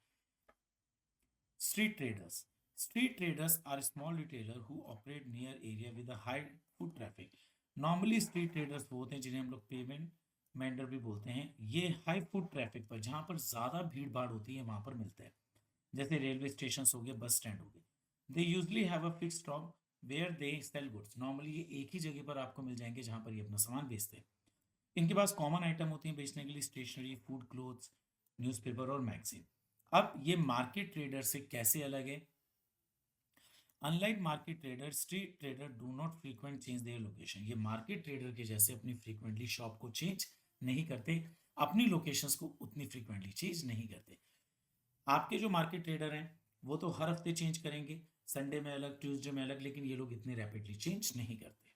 Street traders. Street traders are small retailer who operate near area with a high foot traffic. Normally street traders वो होते हैं जिन्हें हम लोग पेमेंट मेंडर भी बोलते हैं। ये हाई फुट ट्रैफिक पर, जहाँ पर ज़्यादा भीड़ भाड़ होती है, वहाँ पर मिलते हैं, जैसे रेलवे स्टेशन हो गए, बस स्टैंड हो गए। They usually have a fix stock where they sell goods. Normally ये एक ही जगह पर आपको मिल जाएंगे जहाँ पर ये अपना सामान बेचते हैं। इनके पास कॉमन आइटम होती हैं बेचने के लिए, स्टेशनरी, फूड, क्लोथ्स, न्यूज़पेपर और मैगजीन। अब ये मार्केट ट्रेडर से कैसे अलग है। Unlike market trader, street trader do not frequent change their location. ये मार्केट ट्रेडर के जैसे अपनी फ्रीक्वेंटली शॉप को चेंज नहीं करते, अपनी लोकेशंस को उतनी फ्रीक्वेंटली चेंज नहीं करते। आपके जो मार्केट ट्रेडर हैं वो तो हर हफ्ते चेंज करेंगे, संडे में अलग, ट्यूसडे में अलग, लेकिन ये लोग इतने रैपिडली चेंज नहीं करते।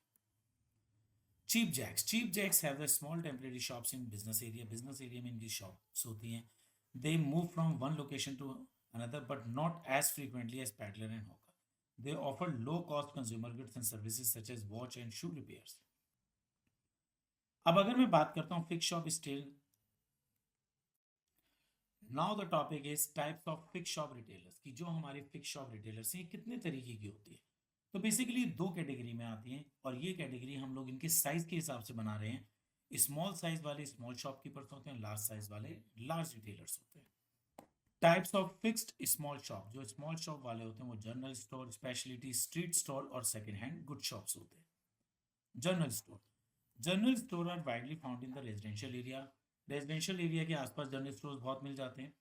Cheap jacks. Cheap jacks have the small temporary shops in business area. Business area में इनकी शॉप्स होती हैं। They move from one location to another but not as frequently as peddler and hawker. They offer low cost consumer goods and services such as watch and shoe repairs. अब अगर मैं बात करता हूँ fix shop still, now the topic is types of fix shop retailers, कि जो हमारे fix shop retailers हैं कितने तरीके की होती है। तो बेसिकली दो कैटेगरी में आती हैं, और ये कैटेगरी हम लोग इनके साइज के हिसाब से बना रहे हैं। स्मॉल साइज वाले स्मॉल शॉपकीपर्स होते हैं, लार्ज साइज वाले लार्ज रिटेलर्स होते हैं। Types of fixed small shop, जो स्मॉल शॉप वाले होते हैं वो general store, speciality, street stall और सेकंड हैंड गुड शॉप्स होते हैं। General store, general store are widely found in the residential area. Residential area के आसपास जनरल स्टोर्स बहुत मिल जाते हैं।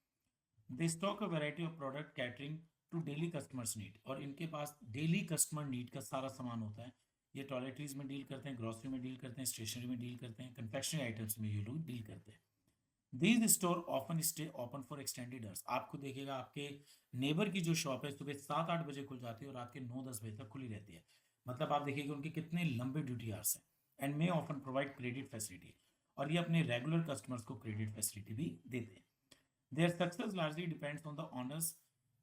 They stock a variety of product catering to daily customers need, और इनके पास डेली कस्टमर नीड का सारा सामान होता है। ये टॉयलेटरीज में डील करते हैं, ग्रोसरी में डील करते हैं, स्टेशनरी में डील करते हैं, कन्फेक्शनरी आइटम्स में ये लोग डील करते हैं। These store often stay open for extended hours. आपको देखिएगा आपके नेबर की जो शॉप है सुबह 7-8 बजे खुल जाती है और रात के 9-10 बजे तक खुली रहती है। मतलब आप देखिएगा उनके कितने लंबे ड्यूटी आवर्स हैं। And may often provide credit facility, और ये अपने रेगुलर कस्टमर्स को क्रेडिट फैसिलिटी भी देते हैं। Their success largely depends on the honours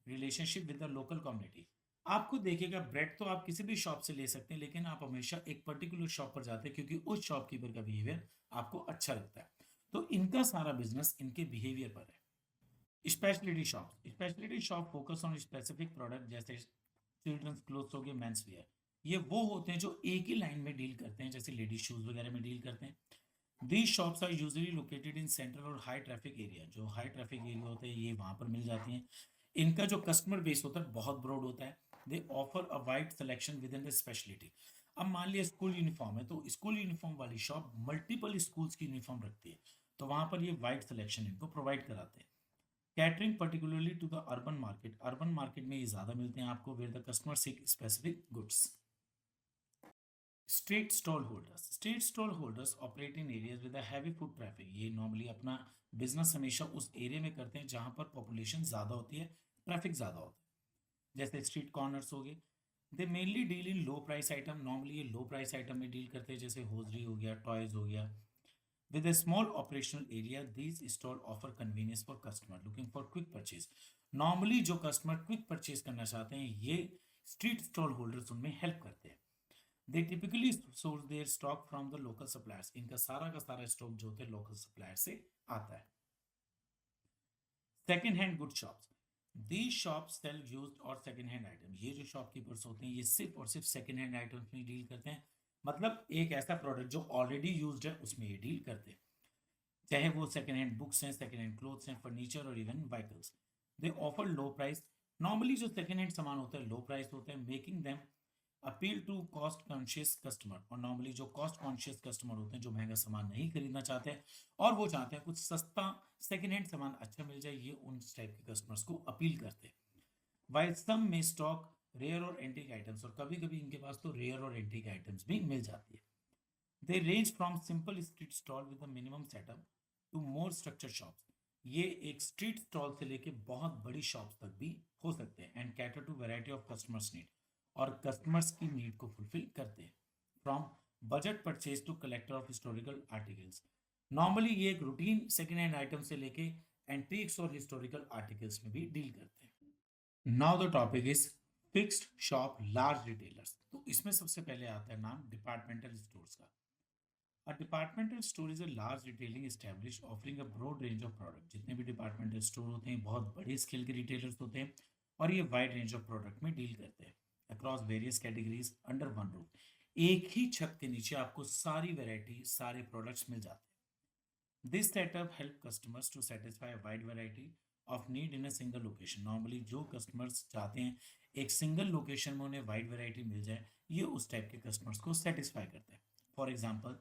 relationship with the local community. आपको देखिएगा ब्रेड तो आप किसी भी शॉप से ले सकते हैं, लेकिन आप हमेशा एक पर्टिकुलर शॉप पर जाते हैं क्योंकि उस शॉपकीपर का बिहेवियर आपको अच्छा लगता है। तो इनका सारा बिजनेस इनके बिहेवियर पर है। Speciality shop, speciality shop focus on specific product, जैसे चिल्ड्रंस क्लोथ्स हो गए, मेंस वेयर। ये वो होते हैं जो एक ही लाइन में डील करते हैं, जैसे लेडीज शूज वगैरह में डील करते हैं। These shops are usually located in central और हाई ट्रैफिक एरिया। जो हाई ट्रैफिक एरिया होते हैं ये वहां पर मिल जाती हैं। इनका जो कस्टमर बेस होता है बहुत ब्रॉड होता है। They offer a wide selection with in the speciality. अब मान लिया स्कूल यूनिफॉर्म है, तो स्कूल यूनिफॉर्म वाली शॉप मल्टीपल स्कूल्स की यूनिफॉर्म रखती है, तो वहां पर ये वाइड सिलेक्शन इनको प्रोवाइड कराते हैं। Catering particularly to the urban market, urban market में ये ज़्यादा मिलते हैं आपको, where the customer seek specific goods. Street stall holders, street stall holders operate in areas with heavy foot traffic. ये नॉर्मली अपना बिजनेस हमेशा उस एरिया में करते हैं जहां पर पॉपुलेशन ज़्यादा होती है, ट्रैफिक ज़्यादा होता है। जैसे स्ट्रीट कॉर्नर्स हो गए। दे mainly deal in low price item, normally ये लो प्राइस आइटम में डील करते हैं, जैसे होजरी हो गया, टॉयज हो गया। With a small operational area, these stores offer convenience for customer looking for quick purchase. Normally जो कस्टमर क्विक परचेज करना चाहते हैं ये स्ट्रीट स्टॉल होल्डर्स उनमें हेल्प करते हैं। दे typically source there stock from the local suppliers. इनका सारा का सारा स्टॉक जो होते हैं लोकल सप्लायर से आता है। Second hand good shops, these shops sell used और सेकेंड हैंड आइटम। ये जो शॉपकीपर्स होते हैं ये सिर्फ और सिर्फ सेकेंड हैंड आइटम्स में डील करते हैं। मतलब एक ऐसा प्रोडक्ट जो ऑलरेडी यूज्ड है उसमें ये डील करते हैं, चाहे वो सेकेंड हैंड बुक्स हैं, सेकेंड हैंड क्लोथ्स हैं, फर्नीचर और even vehicles. They offer low price. Normally जो सेकेंड हैंड सामान होता है लो प्राइस होता है, making them appeal to cost conscious customer. और नॉर्मली जो कॉस्ट कॉन्शियस कस्टमर होते हैं जो महंगा सामान नहीं खरीदना चाहते हैं और वो चाहते हैं कुछ सस्ता सेकेंड हैंड सामान अच्छा मिल जाए, ये उन टाइप के कस्टमर्स को अपील करते हैं। वाइल सम में स्टॉक रेयर और एंटीक आइटम्स, और कभी कभी इनके पास तो रेयर और एंटीक आइटम्स भी मिल जाती है। They range from simple street stall with minimum setup to more structure shops. ये एक स्ट्रीट स्टॉल से लेके बहुत बड़ी शॉप्स तक भी हो सकते हैं। And cater to variety of customers need, और कस्टमर्स की नीड को फुलफिल करते हैं। From budget purchase to collector of historical articles. Normally ये एक रूटीन सेकेंड हैंड आइटम से लेके एंटीक्स और हिस्टोरिकल आर्टिकल्स में भी डील करते हैं। Now the topic is fixed shop large retailers. तो इसमें सबसे पहले आता है नाम डिपार्टमेंटल स्टोर्स का। A departmental store is a large retailing established offering a broad range of product। जितने भी डिपार्टमेंटल स्टोर होते हैं बहुत बड़े स्केल के रिटेलर्स होते हैं और ये वाइड रेंज ऑफ प्रोडक्ट में डील करते हैं across various categories under one roof. एक ही छत के नीचे आपको सारी वैरायटी सारे प्रोडक्ट्स मिल जाते हैं। This setup help customers to satisfy wide variety of need in a single location. Normally जो कस्टमर्स चाहते हैं एक सिंगल लोकेशन में उन्हें वाइड वैरायटी मिल जाए, ये उस टाइप के कस्टमर्स को सेटिस्फाई करते हैं। फॉर एग्जाम्पल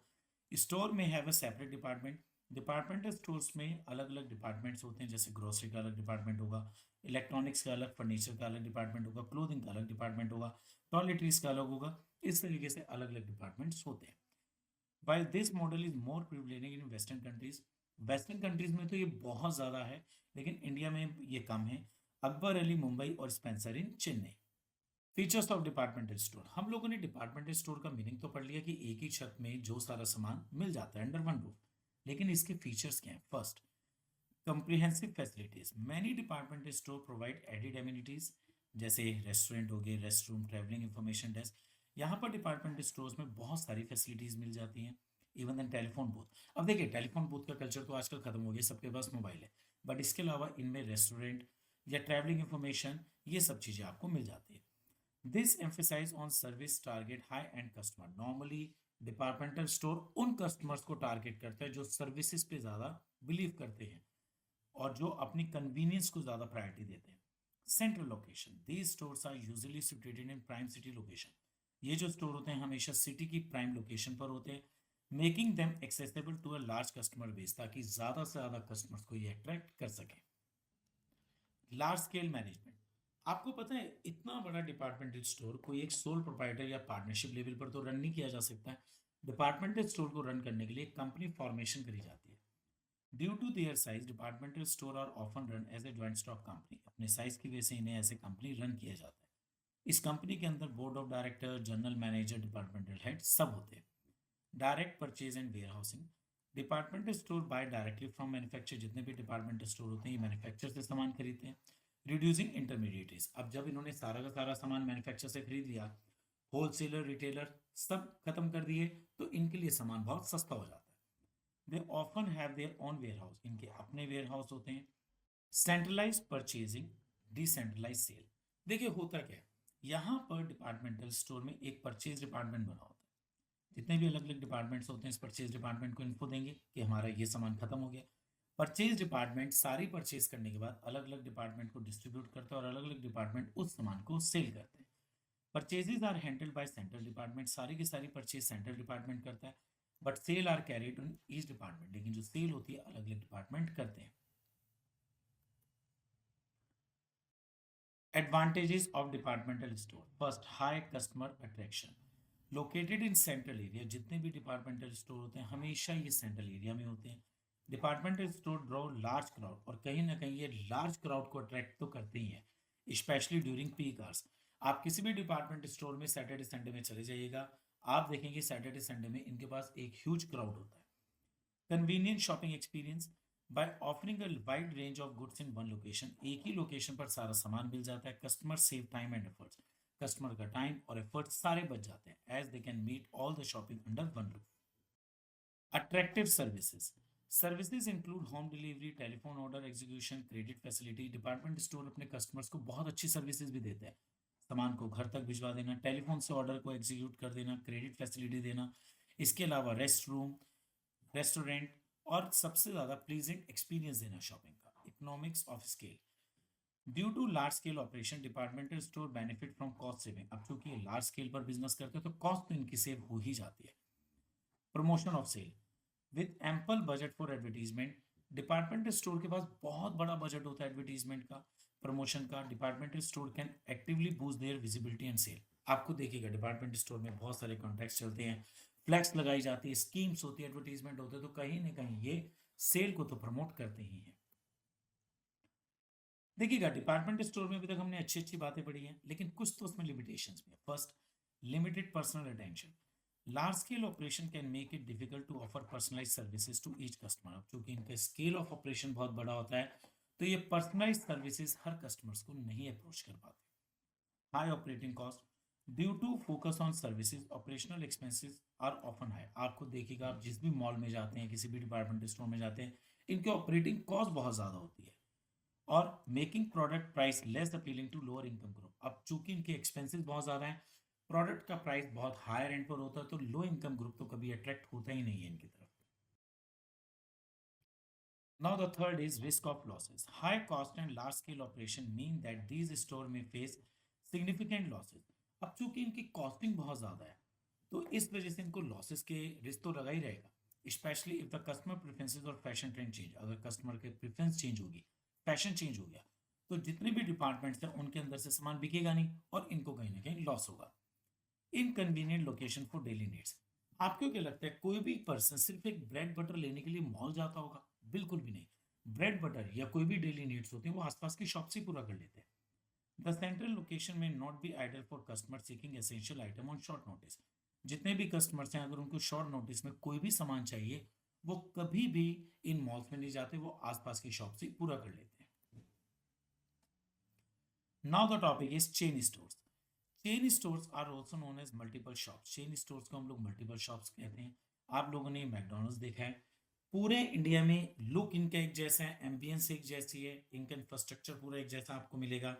स्टोर में have a separate department. Departmental stores में अलग अलग डिपार्टमेंट्स होते हैं, जैसे ग्रोसरी का अलग डिपार्टमेंट होगा, इलेक्ट्रॉनिक्स का अलग, फर्नीचर का अलग डिपार्टमेंट होगा, क्लोथिंग का अलग डिपार्टमेंट होगा, टॉयलेटरीज का अलग होगा। इस तरीके से अलग अलग डिपार्टमेंट्स होते हैं। While this model is more prevailing in western countries. Western countries में तो ये बहुत ज़्यादा है, लेकिन इंडिया में ये कम है। अकबर अली मुंबई और Spencer in Chennai. Features of departmental store, हम लोगों ने डिपार्टमेंटल स्टोर का मीनिंग तो पढ़ लिया कि एक ही छत में जो सारा सामान मिल जाता है अंडर वन रूफ, लेकिन इसके फीचर्स क्या हैं। First, comprehensive facilities. Many departmental store provide added amenities, जैसे रेस्टोरेंट हो गए, rest room, travelling information desk. यहाँ पर डिपार्टमेंटल स्टोर्स में बहुत सारी फैसिलिटीज मिल जाती हैं। Even then telephone booth. अब देखिए टेलीफोन बूथ का कल्चर तो आजकल खत्म हो गया, सबके पास मोबाइल है, बट इसके अलावा इनमें रेस्टोरेंट या ट्रैवलिंग इंफॉर्मेशन ये सब चीज़ें आपको मिल जाती है। This emphasize on service target high end customer। Normally departmental store उन कस्टमर्स को टारगेट करता है जो सर्विसेज पे ज़्यादा बिलीव करते हैं और जो अपनी कन्वीनियंस को ज़्यादा प्रायोरिटी देते हैं। Central location, these stores are usually situated in prime city location. ये जो स्टोर होते हैं हमेशा सिटी की प्राइम लोकेशन पर होते हैं, making them accessible to a large customer base, ताकि ज़्यादा से ज़्यादा कस्टमर्स को ये अट्रैक्ट कर सकें। लार्ज स्केल मैनेजमेंट, आपको पता है इतना बड़ा डिपार्टमेंटल स्टोर कोई एक सोल प्रोप्राइटर या पार्टनरशिप लेवल पर तो रन नहीं किया जा सकता है। डिपार्टमेंटल स्टोर को रन करने के लिए कंपनी फॉर्मेशन करी जाती है। Due to their size departmental store are often run as a joint stock company. अपने साइज की वजह से इन्हें ऐसे कंपनी रन किया जाता है। इस कंपनी के अंदर board of director, general manager, departmental head सब होते हैं। Direct purchase and warehousing, departmental store buy directly from manufacture. जितने भी डिपार्टमेंटल स्टोर होते हैं ये मैन्युफैक्चर से सामान खरीदते हैं। रिड्यूसिंग इंटरमीडिएटरीज, अब जब इन्होंने सारा का सारा सामान मैन्युफैक्चर से खरीद लिया, होलसेलर, रिटेलर सब खत्म कर दिए, तो इनके लिए सामान बहुत सस्ता हो जाता है। They often have their own warehouse, इनके अपने वेयर हाउस होते हैं। Centralise purchasing, decentralise sale. देखिए होता क्या है, यहाँ पर डिपार्टमेंटल स्टोर में एक परचेज डिपार्टमेंट बना होता है। जितने भी अलग अलग डिपार्टमेंट्स होते हैं इस परचेज डिपार्टमेंट को इन्फो देंगे कि हमारा ये सामान खत्म हो गया। परचेज डिपार्टमेंट सारी परचेज करने के बाद अलग अलग डिपार्टमेंट को डिस्ट्रीब्यूट करता है और अलग अलग डिपार्टमेंट उस सामान को सेल करते हैं। Purchases are handled by central department, सारी की सारी परचेज सेंट्रल डिपार्टमेंट करता है, but sale are carried in each department, लेकिन जो सेल होती है अलग अलग डिपार्टमेंट करते हैं। Advantages of departmental store. First, high customer attraction. Located in central area, जितने भी डिपार्टमेंटल स्टोर होते हैं हमेशा ये सेंट्रल एरिया में होते हैं। Departmental store draw large crowd, और कहीं ना कहीं ये लार्ज क्राउड को अट्रैक्ट तो करते ही हैं, स्पेशली ड्यूरिंग पीक आवर्स। आप किसी भी डिपार्टमेंट स्टोर में सैटरडे संडे में चले जाइएगा, आप देखेंगे सैटरडे संडे में इनके पास एक ह्यूज क्राउड होता है। Convenient shopping experience, by offering a wide range of goods in one location, एक ही लोकेशन पर सारा सामान मिल जाता है। Customer save time and efforts, customer का टाइम और एफर्ट्स सारे बच जाते हैं as they can meet all the shopping under one roof. Attractive services, services include home delivery, telephone order execution, credit facility. Department store अपने customers को बहुत अच्छी सर्विसेज भी देते हैं, सामान को घर तक भिजवा देना, टेलीफोन से ऑर्डर को एग्जीक्यूट कर देना, क्रेडिट फैसिलिटी देना। इसके अलावा रेस्ट रूम, रेस्टोरेंट और सबसे ज़्यादा प्लीजेंट एक्सपीरियंस देना शॉपिंग का। Economics of scale, due to large scale operation departmental store benefit from cost saving. अब चूंकि ये लार्ज स्केल पर बिजनेस करते हैं तो कॉस्ट तो इनकी सेव हो ही जाती है। Promotion of sale, with ample budget for advertisement, departmental store के पास बहुत बड़ा बजट होता है एडवर्टीजमेंट का, प्रमोशन का। Departmental store can actively boost their visibility and sale. आपको देखिएगा डिपार्टमेंट स्टोर में बहुत सारे कॉन्ट्रैक्ट्स चलते हैं, फ्लैक्स लगाई जाती है, स्कीम्स होती है, एडवर्टीजमेंट होते हैं, तो कहीं ना कहीं ये सेल को तो प्रमोट करते ही हैं। देखिएगा डिपार्टमेंट स्टोर में अभी तक हमने अच्छी अच्छी बातें पढ़ी हैं, लेकिन कुछ तो उसमें लिमिटेशंस भी है। First, limited personal attention, large scale operation can make it difficult to offer personalise services to each customer. अब चूंकि इनका स्केल ऑफ ऑपरेशन बहुत बड़ा होता है तो ये पर्सनलाइज सर्विसेज हर कस्टमर्स को नहीं अप्रोच कर पाते। High operating cost, due to focus on services operational expenses are often high. आपको देखिएगा आप जिस भी मॉल में जाते हैं, किसी भी डिपार्टमेंट स्टोर में जाते हैं, इनके ऑपरेटिंग कॉस्ट बहुत ज़्यादा होती है। और making product price less appealing to lower income group. अब चूंकि इनके एक्सपेंसेस बहुत ज़्यादा हैं, प्रोडक्ट का प्राइस बहुत हायर एंड पर होता है, तो लो इनकम ग्रुप तो कभी अट्रैक्ट होता ही नहीं है इनकी तरफ। Now the third is risk of losses. High cost and large scale operation mean that these store may face significant losses. अब चूंकि इनकी कॉस्टिंग बहुत ज़्यादा है तो इस वजह से इनको लॉसेस के रिस्क तो लगा ही रहेगा। Specially if the customer preferences और फैशन ट्रेंड चेंज, अगर कस्टमर के प्रेफरेंस चेंज होगी, फैशन चेंज हो गया, तो जितने भी डिपार्टमेंट्स हैं उनके अंदर से सामान बिकेगा नहीं और इनको कहीं ना कहीं लॉस होगा। Inconvenient location for daily needs, आपको क्या लगता है कोई भी पर्सन सिर्फ एक ब्रेड बटर लेने के लिए मॉल जाता होगा? बिल्कुल भी नहीं। ब्रेड बटर या कोई भी डेली नीड्स होते हैं वो आसपास की शॉप से ही पूरा कर लेते हैं। The central location may not be ideal for customer seeking essential item on short notice. जितने भी कस्टमर्स हैं अगर उनको शॉर्ट नोटिस में कोई भी सामान चाहिए वो कभी भी इन मॉल्स में नहीं जाते, वो आसपास की शॉप से पूरा कर लेते हैं। Now the topic is chain stores. Chain stores are also known as multiple shops. Chain stores को हम लोग मल्टीपल शॉप्स कहते हैं। आप लोगों ने मैकडोनल्ड्स देखा है, पूरे इंडिया में लुक इनका एक जैसा है, एम्बियंस एक जैसी है, इनका इंफ्रास्ट्रक्चर पूरा एक जैसा आपको मिलेगा,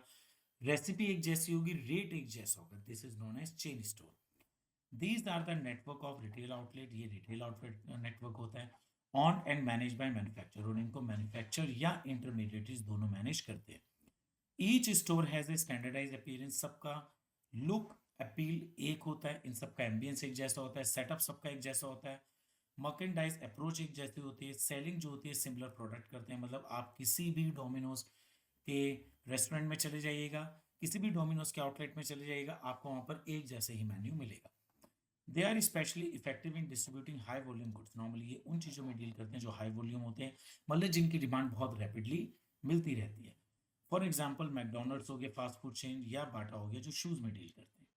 रेसिपी एक जैसी होगी, रेट एक जैसा होगा। This is known as chain store. These are the network of retail outlet, ये रिटेल आउटलेट नेटवर्क होता है, own and manage by manufacture, और इनको मैन्युफैक्चर या इंटरमीडिएटरीज दोनों मैनेज करते हैं। Each store has a standardise appearance, सबका लुक अपील एक होता है, इन सबका एम्बियंस एक जैसा होता है, सेटअप सबका एक जैसा होता है, मर्केंडाइज अप्रोच एक जैसी होती है, सेलिंग जो होती है सिमिलर प्रोडक्ट करते हैं। मतलब आप किसी भी डोमिनोज के रेस्टोरेंट में चले जाइएगा, किसी भी डोमिनोज के आउटलेट में चले जाइएगा, आपको वहां पर एक जैसे ही मेन्यू मिलेगा। They are specially effective in distributing high volume goods, normally ये उन चीज़ों में डील करते हैं जो हाई वॉल्यूम होते हैं, मतलब जिनकी डिमांड बहुत रैपिडली मिलती रहती है। फॉर एग्जाम्पल मैकडोनल्ड्स हो गया फास्ट फूड चेन, या बाटा हो गया जो शूज में डील करते हैं।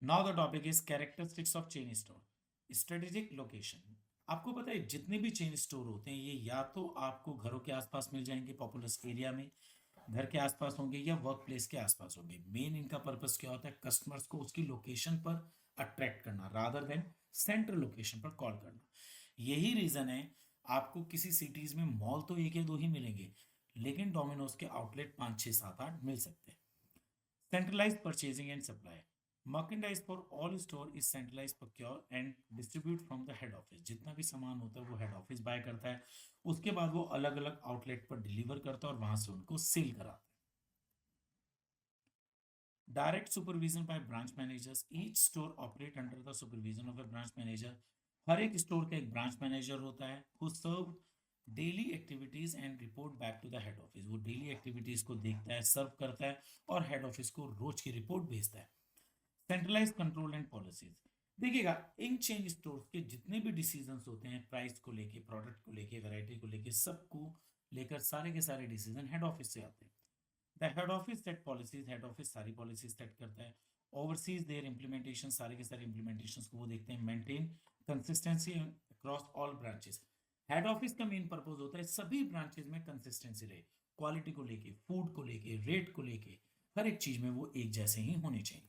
Now the topic is characteristics of chain store. Strategic location, आपको पता है जितने भी चेन स्टोर होते हैं ये या तो आपको घरों के आसपास मिल जाएंगे, पॉपुलस एरिया में घर के आसपास होंगे, या वर्क प्लेस के आसपास होंगे। मेन इनका पर्पस क्या होता है, कस्टमर्स को उसकी लोकेशन पर अट्रैक्ट करना रादर देन सेंट्रल लोकेशन पर कॉल करना। यही रीजन है आपको किसी सिटीज में मॉल तो एक या दो ही मिलेंगे, लेकिन डोमिनोज के आउटलेट 5 6 7 8 मिल सकते हैं। Centralise purchasing and supply, merchandise for all store is centralise procure and distribute from the head office, जितना भी सामान होता है वो हेड ऑफिस बाय करता है, उसके बाद वो अलग अलग आउटलेट पर डिलीवर करता है और वहां से उनको सेल कराता है। Direct supervision by branch managers, each store operate under the supervision of a branch manager, हर एक स्टोर का एक ब्रांच मैनेजर होता है who serve daily activities and report back to the head office, वो डेली एक्टिविटीज को देखता है, सर्व करता है और हेड ऑफिस को रोज की रिपोर्ट भेजता है। सेंट्रलाइज कंट्रोल एंड पॉलिसीज, देखिएगा इन चेन स्टोर्स के जितने भी डिसीजंस होते हैं प्राइस को लेके, प्रोडक्ट को लेके, वैरायटी को लेके, सबको लेकर सारे के सारे डिसीजन हेड ऑफिस से आते हैं। The head office set policies, head office सारी पॉलिसीज सेट करता है। ओवरसीज देयर इंप्लीमेंटेशन, सारे के सारे इंप्लीमेंटेशन को वो देखते हैं। Maintain consistency across all branches, head office का मेन पर्पज होता है सभी ब्रांचेस में कंसिस्टेंसी रहे, क्वालिटी को लेके, फूड को लेके, रेट को लेके, हर एक चीज में वो एक जैसे ही होने चाहिए।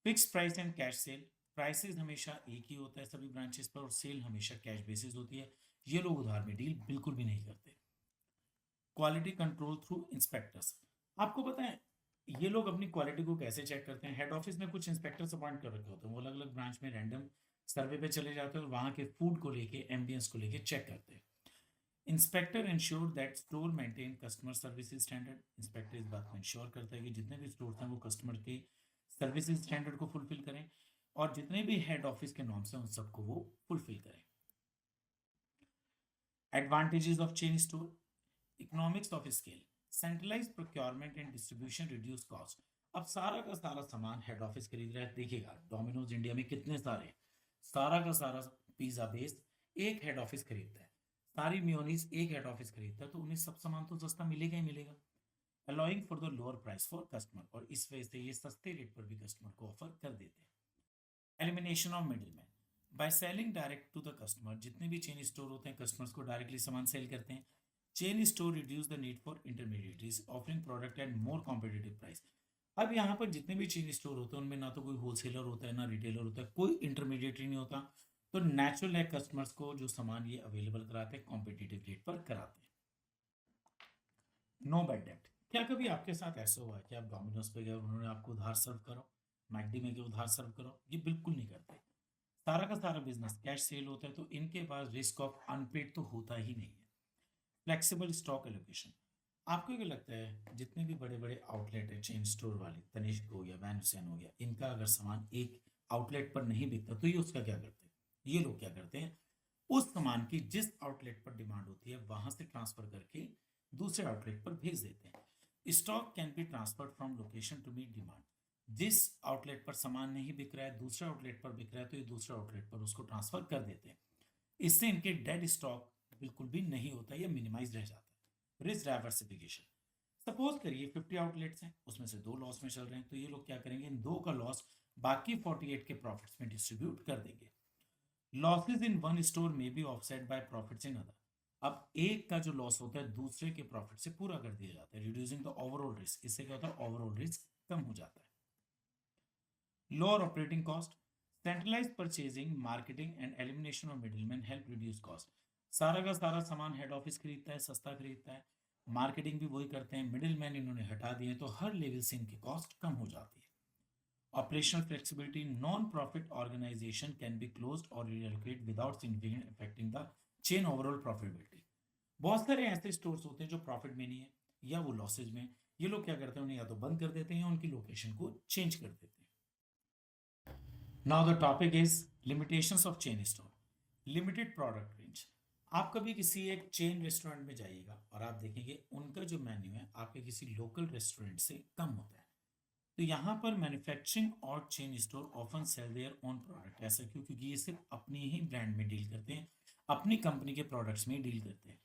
Fix price and cash cell, prices हमेशा एक ही होता है सभी ब्रांचेस पर और सेल हमेशा कैश बेसिस होती है, ये लोग उधार में डील बिल्कुल भी नहीं करते। क्वालिटी कंट्रोल थ्रू इंस्पेक्टर्स, आपको पता है ये लोग अपनी क्वालिटी को कैसे चेक करते हैं, हेड ऑफिस में कुछ इंस्पेक्टर्स अपॉइंट कर रखे होते हैं, वो अलग अलग ब्रांच में रैंडम सर्वे पे चले जाते हैं और वहाँ के फूड को लेके, एम्बियंस को लेके चेक करते हैं। Inspector ensure that store maintain customer service standard, inspector इस बात को इंश्योर करता है कि जितने भी स्टोर हैं वो कस्टमर के सर्विस स्टैंडर्ड को फुलफिल करें और जितने भी हेड ऑफिस के नॉर्म्स हैं उन सबको वो फुलफिल करें। Advantages of chain store, economics of scale, centralise procurement and distribution, reduce cost. अब सारा का सारा सामान हेड ऑफिस खरीद रहा है, देखिएगा डोमिनोज इंडिया में कितने सारे, सारा का सारा पिज्जा बेस एक हेड ऑफिस खरीदता है, सारी मेयोनीज एक हेड ऑफिस खरीदता है, तो उन्हें सब सामान तो सस्ता मिलेगा ही मिलेगा, allowing for the lower price for customer, और इस वजह से ये सस्ते रेट पर भी कस्टमर को ऑफर कर देते हैं। Elimination of middleman, by selling direct to the customer, जितने भी चेन स्टोर होते हैं कस्टमर्स को डायरेक्टली सामान सेल करते हैं। Chain store reduce the need for intermediaries offering product at more competitive price. अब यहाँ पर जितने भी चेन स्टोर होते हैं उनमें ना तो कोई होलसेलर होता है ना रिटेलर होता है, कोई इंटरमीडिएटरी नहीं होता, तो नेचुरल है कस्टमर्स को जो सामान ये अवेलेबल कराते हैं कॉम्पिटिटिव रेट पर कराते हैं। नो बैड डेट, क्या कभी आपके साथ ऐसा हुआ है कि आप डोमिनोज पे गए और उन्होंने आपको उधार सर्व करो, मैकडी में गए उधार सर्व करो? ये बिल्कुल नहीं करते, सारा का सारा बिजनेस कैश सेल होता है, तो इनके पास रिस्क ऑफ अनपेड तो होता ही नहीं है। फ्लेक्सिबल स्टॉक एलोकेशन, आपको क्या लगता है जितने भी बड़े बड़े आउटलेट है चेन स्टोर वाले, तनिष्क हो गया, वैन हुसैन हो गया, इनका अगर सामान एक आउटलेट पर नहीं बिकता तो ये उसका क्या करते हैं, ये लोग क्या करते हैं, उस सामान की जिस आउटलेट पर डिमांड होती है वहां से ट्रांसफर करके दूसरे आउटलेट पर भेज देते हैं। Stock can be transferred from location to meet demand, जिस आउटलेट पर सामान नहीं बिक रहा है दूसरे आउटलेट पर बिक रहा है तो ये दूसरे आउटलेट पर उसको ट्रांसफर कर देते हैं। इससे इनके डेड स्टॉक बिल्कुल भी नहीं होता या मिनिमाइज रह जाता है। रिस्क डाइवर्सिफिकेशन, सपोज करिए 50 आउटलेट्स हैं उसमें से 2 लॉस में चल रहे हैं, तो ये लोग क्या करेंगे, इन 2 का लॉस बाकी 48 के प्रॉफिट्स में डिस्ट्रीब्यूट कर देंगे। Losses in one store may be offset by profits in other, अब एक का जो लॉस होता है दूसरे के प्रॉफिट से पूरा कर दिया जाता है, रिड्यूसिंग द ओवरऑल रिस्क, इससे क्या होता है ओवरऑल रिस्क कम हो जाता है। Lower operating cost, centralise purchasing, marketing and elimination of middleman help reduce cost. सारा का सारा सामान हेड ऑफिस खरीदता है, सस्ता खरीदता है, मार्केटिंग भी वही करते हैं, मिडिल मैन इन्होंने हटा दिए, तो हर लेवल से इनकी कॉस्ट कम हो जाती है। Operational flexibility, non profit organisation can be closed और relocate without significant affecting the chain overall profitability. बहुत सारे ऐसे स्टोर्स होते हैं जो प्रॉफिट में नहीं है या वो लॉसेज में, ये लोग क्या करते हैं, उन्हें या तो बंद कर देते हैं या उनकी लोकेशन को चेंज कर देते हैं। Now the topic is limitations of chain store. Limited product range. आप कभी किसी एक चेन रेस्टोरेंट में जाइएगा और आप देखेंगे उनका जो मेन्यू है आपके किसी लोकल रेस्टोरेंट से कम होता है। तो यहाँ पर मैन्युफैक्चरिंग और chain store often sell their own product. ऐसा क्यों? क्योंकि ये सिर्फ अपनी ही ब्रांड में डील करते हैं, अपनी कंपनी के प्रोडक्ट्स में डील करते हैं।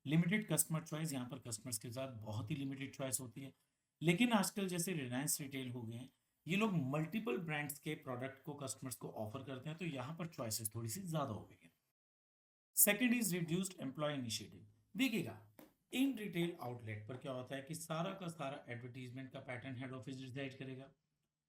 लिमिटेड कस्टमर चॉइस, यहाँ पर कस्टमर्स के साथ बहुत ही लिमिटेड चॉइस होती है। लेकिन आजकल जैसे रिलायंस रिटेल हो गए हैं, ये लोग मल्टीपल ब्रांड्स के प्रोडक्ट को कस्टमर्स को ऑफर करते हैं, तो यहाँ पर चॉइसेस थोड़ी सी ज़्यादा हो गई है। Second is reduced employ initiative. देखिएगा, इन रिटेल आउटलेट पर क्या होता है कि सारा का सारा एडवर्टीजमेंट का पैटर्न हेड ऑफिस डिसाइड करेगा,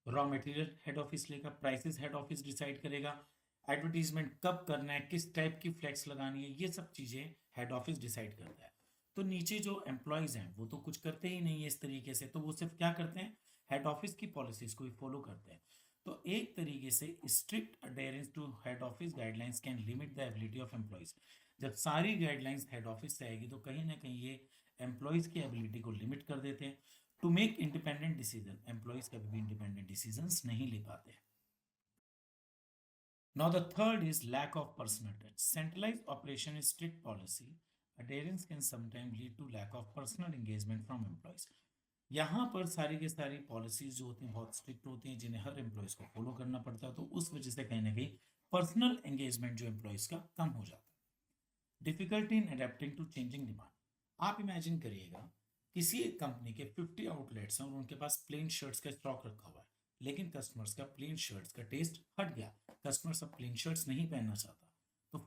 रॉ मटेरियल हेड ऑफिस लेगा, प्राइसेस हेड ऑफिस डिसाइड करेगा, एडवर्टीजमेंट कब करना है, किस टाइप की फ्लेक्स लगानी है, ये सब चीज़ें हेड ऑफिस डिसाइड करता है। तो नीचे जो एम्प्लॉयज़ हैं वो तो कुछ करते ही नहीं है इस तरीके से, तो वो सिर्फ क्या करते हैं, हेड ऑफिस की पॉलिसीज़ को ही फॉलो करते हैं। तो एक तरीके से strict adherence to head office guidelines can limit the ability of employees. जब सारी गाइडलाइंस हेड ऑफिस से आएगी तो कहीं ना कहीं ये एम्प्लॉयज़ की एबिलिटी को लिमिट कर देते हैं to make independent decision. Employees कभी भी इंडिपेंडेंट डिसीजंस नहीं ले पाते। Now the third is lack of personal touch. Centralized operation is strict policy. Adherence can sometimes lead to lack of personal engagement from employees. यहाँ पर सारी के सारी पॉलिसीज जो होती हैं बहुत स्ट्रिक्ट होती हैं, जिन्हें हर एम्प्लॉयज़ को फॉलो करना पड़ता है, तो उस वजह से कहीं ना कहीं पर्सनल एंगेजमेंट जो एम्प्लॉयज़ का कम हो जाता है। Difficulty in adapting to changing demand. आप इमेजिन करिएगा, किसी एक कंपनी के 50 आउटलेट्स हैं और उनके पास प्लेन शर्ट्स का स्टॉक रखा हुआ है, लेकिन कस्टमर्स का प्लेन शर्ट्स का टेस्ट हट गया, कस्टमर्स अब प्लेन शर्ट्स नहीं पहनना चाहता। तो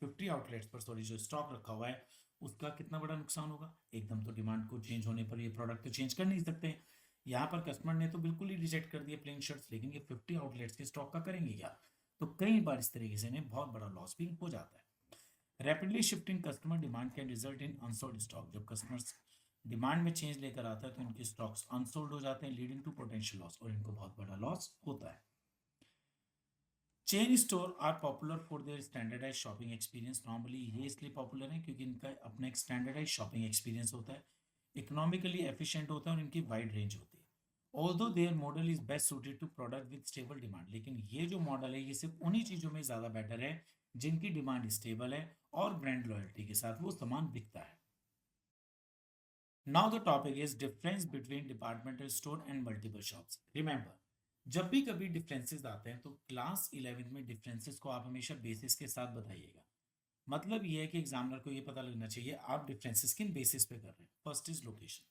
50 आउटलेट्स पर सॉरी जो स्टॉक रखा हुआ है उसका कितना बड़ा नुकसान होगा। एकदम तो डिमांड को चेंज होने पर ये प्रोडक्ट तो चेंज कर नहीं सकते। यहाँ पर कस्टमर ने तो बिल्कुल ही रिजेक्ट कर दिया प्लेन शर्ट्स, लेकिन ये 50 आउटलेट्स के स्टॉक का करेंगे क्या? तो कई बार इस तरीके से इन्हें बहुत बड़ा लॉस भी हो जाता है। Rapidly shifting customer demand can result in unsold stock. जब कस्टमर्स डिमांड में चेंज लेकर आता है तो इनके स्टॉक्स अनसोल्ड हो जाते हैं, लीडिंग टू पोटेंशियल लॉस, और इनको बहुत बड़ा लॉस होता है। Chain store are popular for their standardise shopping experience. Normally ये इसलिए पॉपुलर है क्योंकि इनका अपना एक स्टैंडर्डाइज शॉपिंग एक्सपीरियंस होता है, इकोनॉमिकली एफिशिएंट होता है और इनकी वाइड रेंज होती है। Although their model is best suited to product with stable demand. लेकिन ये जो मॉडल है ये सिर्फ उन्हीं चीज़ों में ज़्यादा बेटर है जिनकी डिमांड स्टेबल है और ब्रांड लॉयल्टी के साथ वो सामान बिकता है। Now the topic is difference between departmental store and multiple shops. Remember, जब भी कभी डिफरेंसेस आते हैं तो क्लास 11 में डिफरेंसेस को आप हमेशा बेसिस के साथ बताइएगा। मतलब ये है कि एग्जामिनर को ये पता लगना चाहिए आप डिफरेंसेस किन बेसिस पे कर रहे हैं। First is location.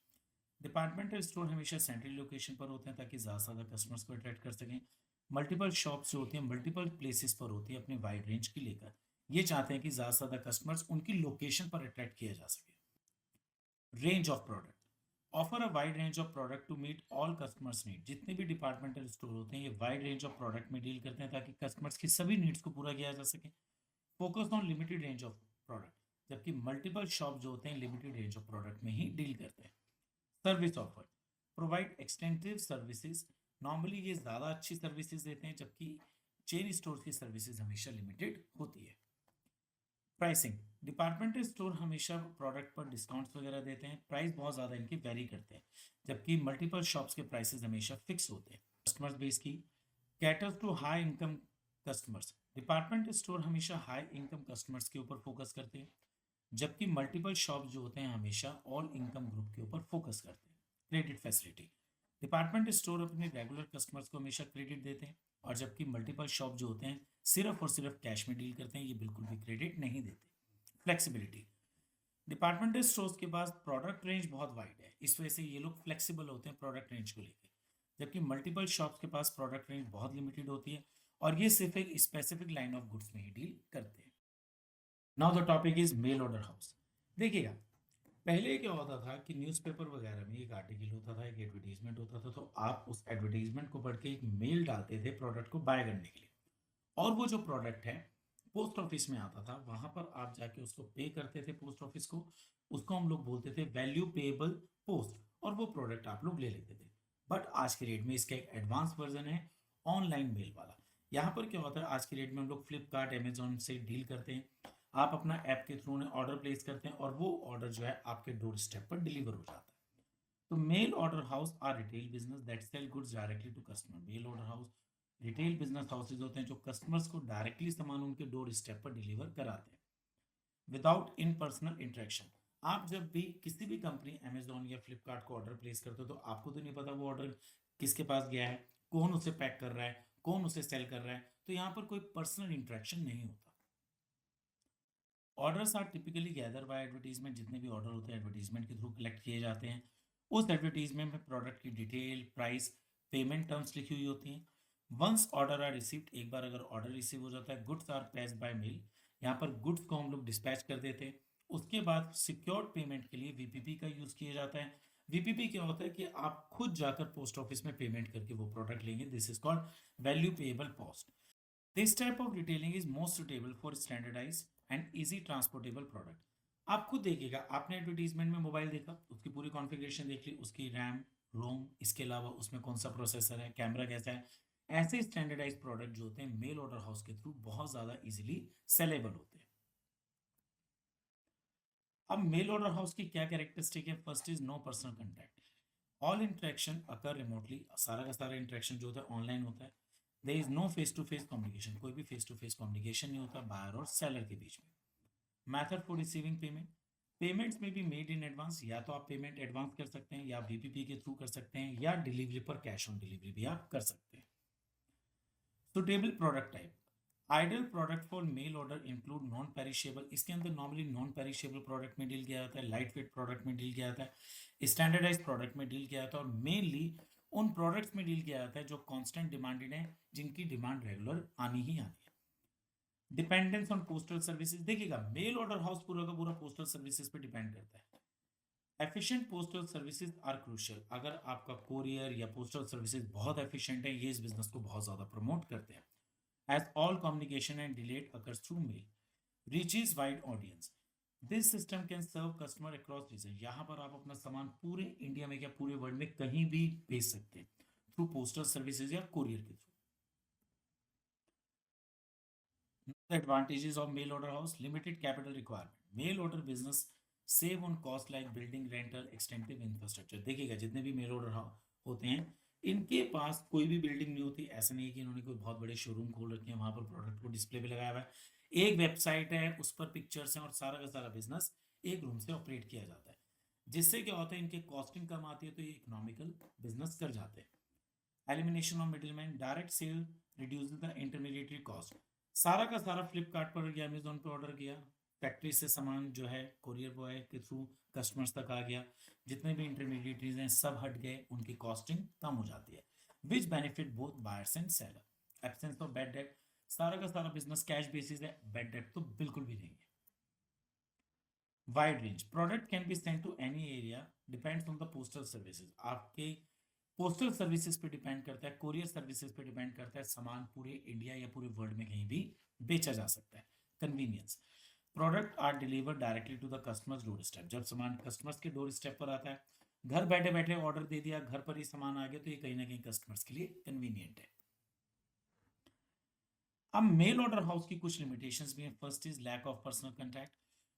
Departmental store हमेशा सेंट्रल लोकेशन पर होते हैं ताकि ज़्यादा से ज़्यादा कस्टमर्स को अट्रैक्ट कर सकें। मल्टीपल शॉप्स जो होती हैं मल्टीपल प्लेसेस पर होती हैं अपनी वाइड रेंज की लेकर, ये चाहते हैं कि ज़्यादा से ज़्यादा कस्टमर्स उनकी लोकेशन पर अट्रैक्ट किया जा सके। Range of product, offer a wide range of product to meet all customers need. जितने भी डिपार्टमेंटल स्टोर होते हैं ये वाइड रेंज ऑफ प्रोडक्ट में डील करते हैं ताकि कस्टमर्स की सभी नीड्स को पूरा किया जा सके। Focus on limited range of product, जबकि मल्टीपल शॉप जो होते हैं लिमिटेड रेंज ऑफ प्रोडक्ट में ही डील करते हैं। Service offer, provide extensive services. Normally ये ज़्यादा अच्छी सर्विसेज देते हैं जबकि चेन स्टोर की सर्विसेज हमेशा लिमिटेड होती है। प्राइसिंग, डिपार्टमेंटल स्टोर हमेशा प्रोडक्ट पर डिस्काउंट्स वगैरह देते हैं, प्राइस बहुत ज़्यादा इनकी वेरी करते हैं, जबकि मल्टीपल शॉप्स के प्राइसेस हमेशा फिक्स होते हैं। कस्टमर बेस की, caters to high income customers. Departmental store हमेशा हाई इनकम कस्टमर्स के ऊपर फोकस करते हैं, जबकि मल्टीपल शॉप जो होते हैं हमेशा ऑल इनकम ग्रुप के ऊपर फोकस करते हैं। क्रेडिट फैसिलिटी, डिपार्टमेंट स्टोर अपने रेगुलर कस्टमर्स को हमेशा क्रेडिट देते हैं, और जबकि मल्टीपल शॉप जो होते हैं सिर्फ और सिर्फ कैश में डील करते हैं, ये बिल्कुल भी क्रेडिट नहीं देते। फ्लेक्सिबिलिटी, डिपार्टमेंटल स्टोर्स के पास प्रोडक्ट रेंज बहुत वाइड है, इस वजह से ये लोग फ्लेक्सिबल होते हैं प्रोडक्ट रेंज को लेकर, जबकि मल्टीपल शॉप्स के पास प्रोडक्ट रेंज बहुत लिमिटेड होती है और ये सिर्फ एक स्पेसिफिक लाइन ऑफ गुड्स में ही डील करते हैं। Now the topic is male order house. देखिएगा, पहले क्या होता था कि न्यूज़पेपर वगैरह में एक आर्टिकल होता था, एक एडवर्टाइजमेंट होता था, तो आप उस एडवर्टाइजमेंट को पढ़ के एक मेल डालते थे प्रोडक्ट को बाय करने के लिए, और वो जो प्रोडक्ट है पोस्ट ऑफिस में आता था, वहां पर आप जाके उसको पे करते थे पोस्ट ऑफिस को, उसको हम लोग बोलते थे वैल्यू पेएबल पोस्ट, और वो प्रोडक्ट आप लोग ले लेते थे। बट आज के डेट में इसका एक एडवांस वर्जन है, ऑनलाइन मेल वाला। यहाँ पर क्या होता है, आज के डेट में हम लोग फ्लिपकार्ट अमेजोन से डील करते हैं, आप अपना ऐप के थ्रू ऑर्डर प्लेस करते हैं, और वो ऑर्डर जो है आपके डोर स्टेप पर डिलीवर हो जाता है। तो mail order house are retail business that sell goods directly to customer. Mail order house retail business houses होते हैं जो कस्टमर्स को डायरेक्टली सामान उनके डोर स्टेप पर डिलीवर कराते हैं विदाउट इन पर्सनल इंटरेक्शन। आप जब भी किसी भी कंपनी अमेजोन या फ्लिपकार्ट को ऑर्डर प्लेस करते हो, तो आपको तो नहीं पता वो ऑर्डर किसके पास गया है, कौन उसे पैक कर रहा है, कौन उसे सेल कर रहा है, तो यहाँ पर कोई पर्सनल इंटरेक्शन नहीं होता। Orders are typically gather by advertisement. जितने भी ऑर्डर होते हैं एडवर्टीजमेंट के थ्रू कलेक्ट किए जाते हैं। उस एडवर्टीजमेंट में प्रोडक्ट की डिटेल, प्राइस, पेमेंट टर्म्स लिखी हुई होती हैं। वंस ऑर्डर आर रिसीव्ड, एक बार अगर ऑर्डर रिसीव हो जाता है, goods are paid by mail. यहाँ पर गुड्स को हम लोग डिस्पैच कर देते हैं। उसके बाद सिक्योर्ड पेमेंट के लिए वीपीपी का यूज किया जाता है। वीपीपी क्या होता है कि आप खुद जाकर पोस्ट ऑफिस में पेमेंट करके वो प्रोडक्ट लेंगे। This is called value payable post. This type of retailing is most suitable for standardise and easy transportable product. आप खुद देखिएगा, आपने एडवर्टीजमेंट में मोबाइल देखा, उसकी पूरी कॉन्फ़िगरेशन देख ली, उसकी रैम, रोम, इसके अलावा उसमें कौन सा प्रोसेसर है, कैमरा कैसा है। ऐसे स्टैंडर्डाइज प्रोडक्ट जो होते हैं मेल ऑर्डर हाउस के थ्रू बहुत ज़्यादा इजीली सेलेबल होते हैं। अब मेल ऑर्डर हाउस की क्या कैरेक्टरिस्टिक है? First is no personal contact, all interaction occur remotely. सारा का सारा इंटरेक्शन जो होता है ऑनलाइन होता है। There is no face to face communication, कोई भी फेस टू फेस कम्युनिकेशन नहीं होता बायर और सेलर के बीच में। Method for receiving payment, payments में भी मेड इन एडवांस। या तो आप पेमेंट एडवांस कर सकते हैं, या वीपीपी के थ्रू कर सकते हैं, या डिलीवरी पर कैश ऑन डिलीवरी भी आप कर सकते हैं। Suitable product type, ideal product for mail order include non perishable. इसके अंदर नॉर्मली नॉन पेरिशेबल प्रोडक्ट में डील किया जाता है, लाइट वेट प्रोडक्ट में डील किया जाता है, स्टैंडर्डाइज प्रोडक्ट में डील किया जाता है, और मेनली उन प्रोडक्ट्स में डील किया जाता है जो कांस्टेंट डिमांडेड है, जिनकी डिमांड रेगुलर आनी ही आनी है। डिपेंडेंस ऑन पोस्टल सर्विसेज, देखिएगा मेल ऑर्डर हाउस पूरा का पूरा पोस्टल सर्विसेज पे डिपेंड करता है। Efficient postal services are crucial. अगर आपका कोरियर या पोस्टल सर्विसेज बहुत एफिशिएंट है, ये इस बिजनेस को बहुत ज्यादा प्रमोट करते हैं। as all communication and delayed occurs through mail, reaches wide audience. This system can serve customer across region। यहाँ पर आप अपना सामान पूरे इंडिया में क्या पूरे वर्ल्ड में कहीं भी भेज सकते हैं थ्रू पोस्टल सर्विसेज या कोरियर के through. Advantages of mail order house, limited capital requirement, mail order business save on cost like building, rental, extensive infrastructure। देखिएगा जितने भी मेल ऑर्डर होते हैं, इनके पास कोई भी बिल्डिंग नहीं होती। ऐसा नहीं है कि इन्होंने कोई बहुत बड़े शोरूम खोल रखे हैं, वहां पर प्रोडक्ट को डिस्प्ले पे लगाया हुआ है। एक वेबसाइट है, उस पर पिक्चर्स हैं, और सारा का सारा बिजनेस एक रूम से ऑपरेट किया जाता है। जिससे क्या होता है, इनके कॉस्टिंग कम आती है, तो ये इकोनॉमिकल बिजनेस कर जाते हैं। Elimination of middleman, direct sale reduces the intermediary cost. सारा का सारा फ्लिपकार्ट पर या अमेजोन पर ऑर्डर किया, फैक्ट्री से सामान जो है कोरियर बॉय के थ्रू कस्टमर्स तक आ गया, जितने भी इंटरमीडिएटरीज हैं सब हट गए, उनकी कॉस्टिंग कम हो जाती है, which benefit both buyers and seller. Absence of bad debt, सारा का सारा बिजनेस कैश बेसिस है, बैड डेट तो बिल्कुल भी नहीं है। Wide range, product can be sent to any area, depends on the postal services. आपके पोस्टल सर्विसेज पे डिपेंड करता है, कोरियर सर्विसेज पे डिपेंड करता है, सामान पूरे इंडिया या पूरे वर्ल्ड में कहीं भी बेचा जा सकता है। Convenience, product are delivered directly to the customers doorstep. जब सामान कस्टमर्स के डोर स्टेप पर आता है, घर बैठे बैठे ऑर्डर दे दिया, घर पर ही सामान आ गया, तो ये कहीं ना कहीं कस्टमर्स के लिए कन्वीनियंट है। अब मेल ऑर्डर हाउस की कुछ लिमिटेशंस भी हैं। First is lack of personal contact,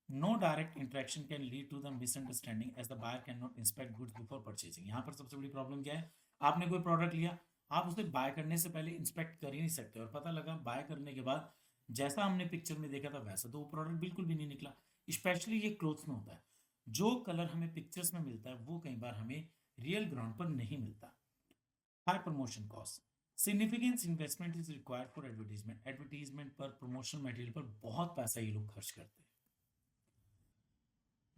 no direct interaction can lead to the misunderstanding as the buyer can not inspect goods before purchasing. यहाँ पर सबसे बड़ी प्रॉब्लम क्या है, आपने कोई प्रोडक्ट लिया, आप उसे बाय करने से पहले इंस्पेक्ट कर ही नहीं सकते, और पता लगा बाय करने के बाद जैसा हमने पिक्चर में देखा था वैसा तो वो प्रोडक्ट बिल्कुल भी नहीं निकला। स्पेशली ये क्लोथ्स में होता है, जो कलर हमें पिक्चर्स में मिलता है वो कई बार हमें रियल ग्राउंड पर नहीं मिलता। High promotion cost, significance investment is required for advertisement. Advertisement पर, प्रमोशनल मटेरियल पर बहुत पैसा ये लोग खर्च करते हैं।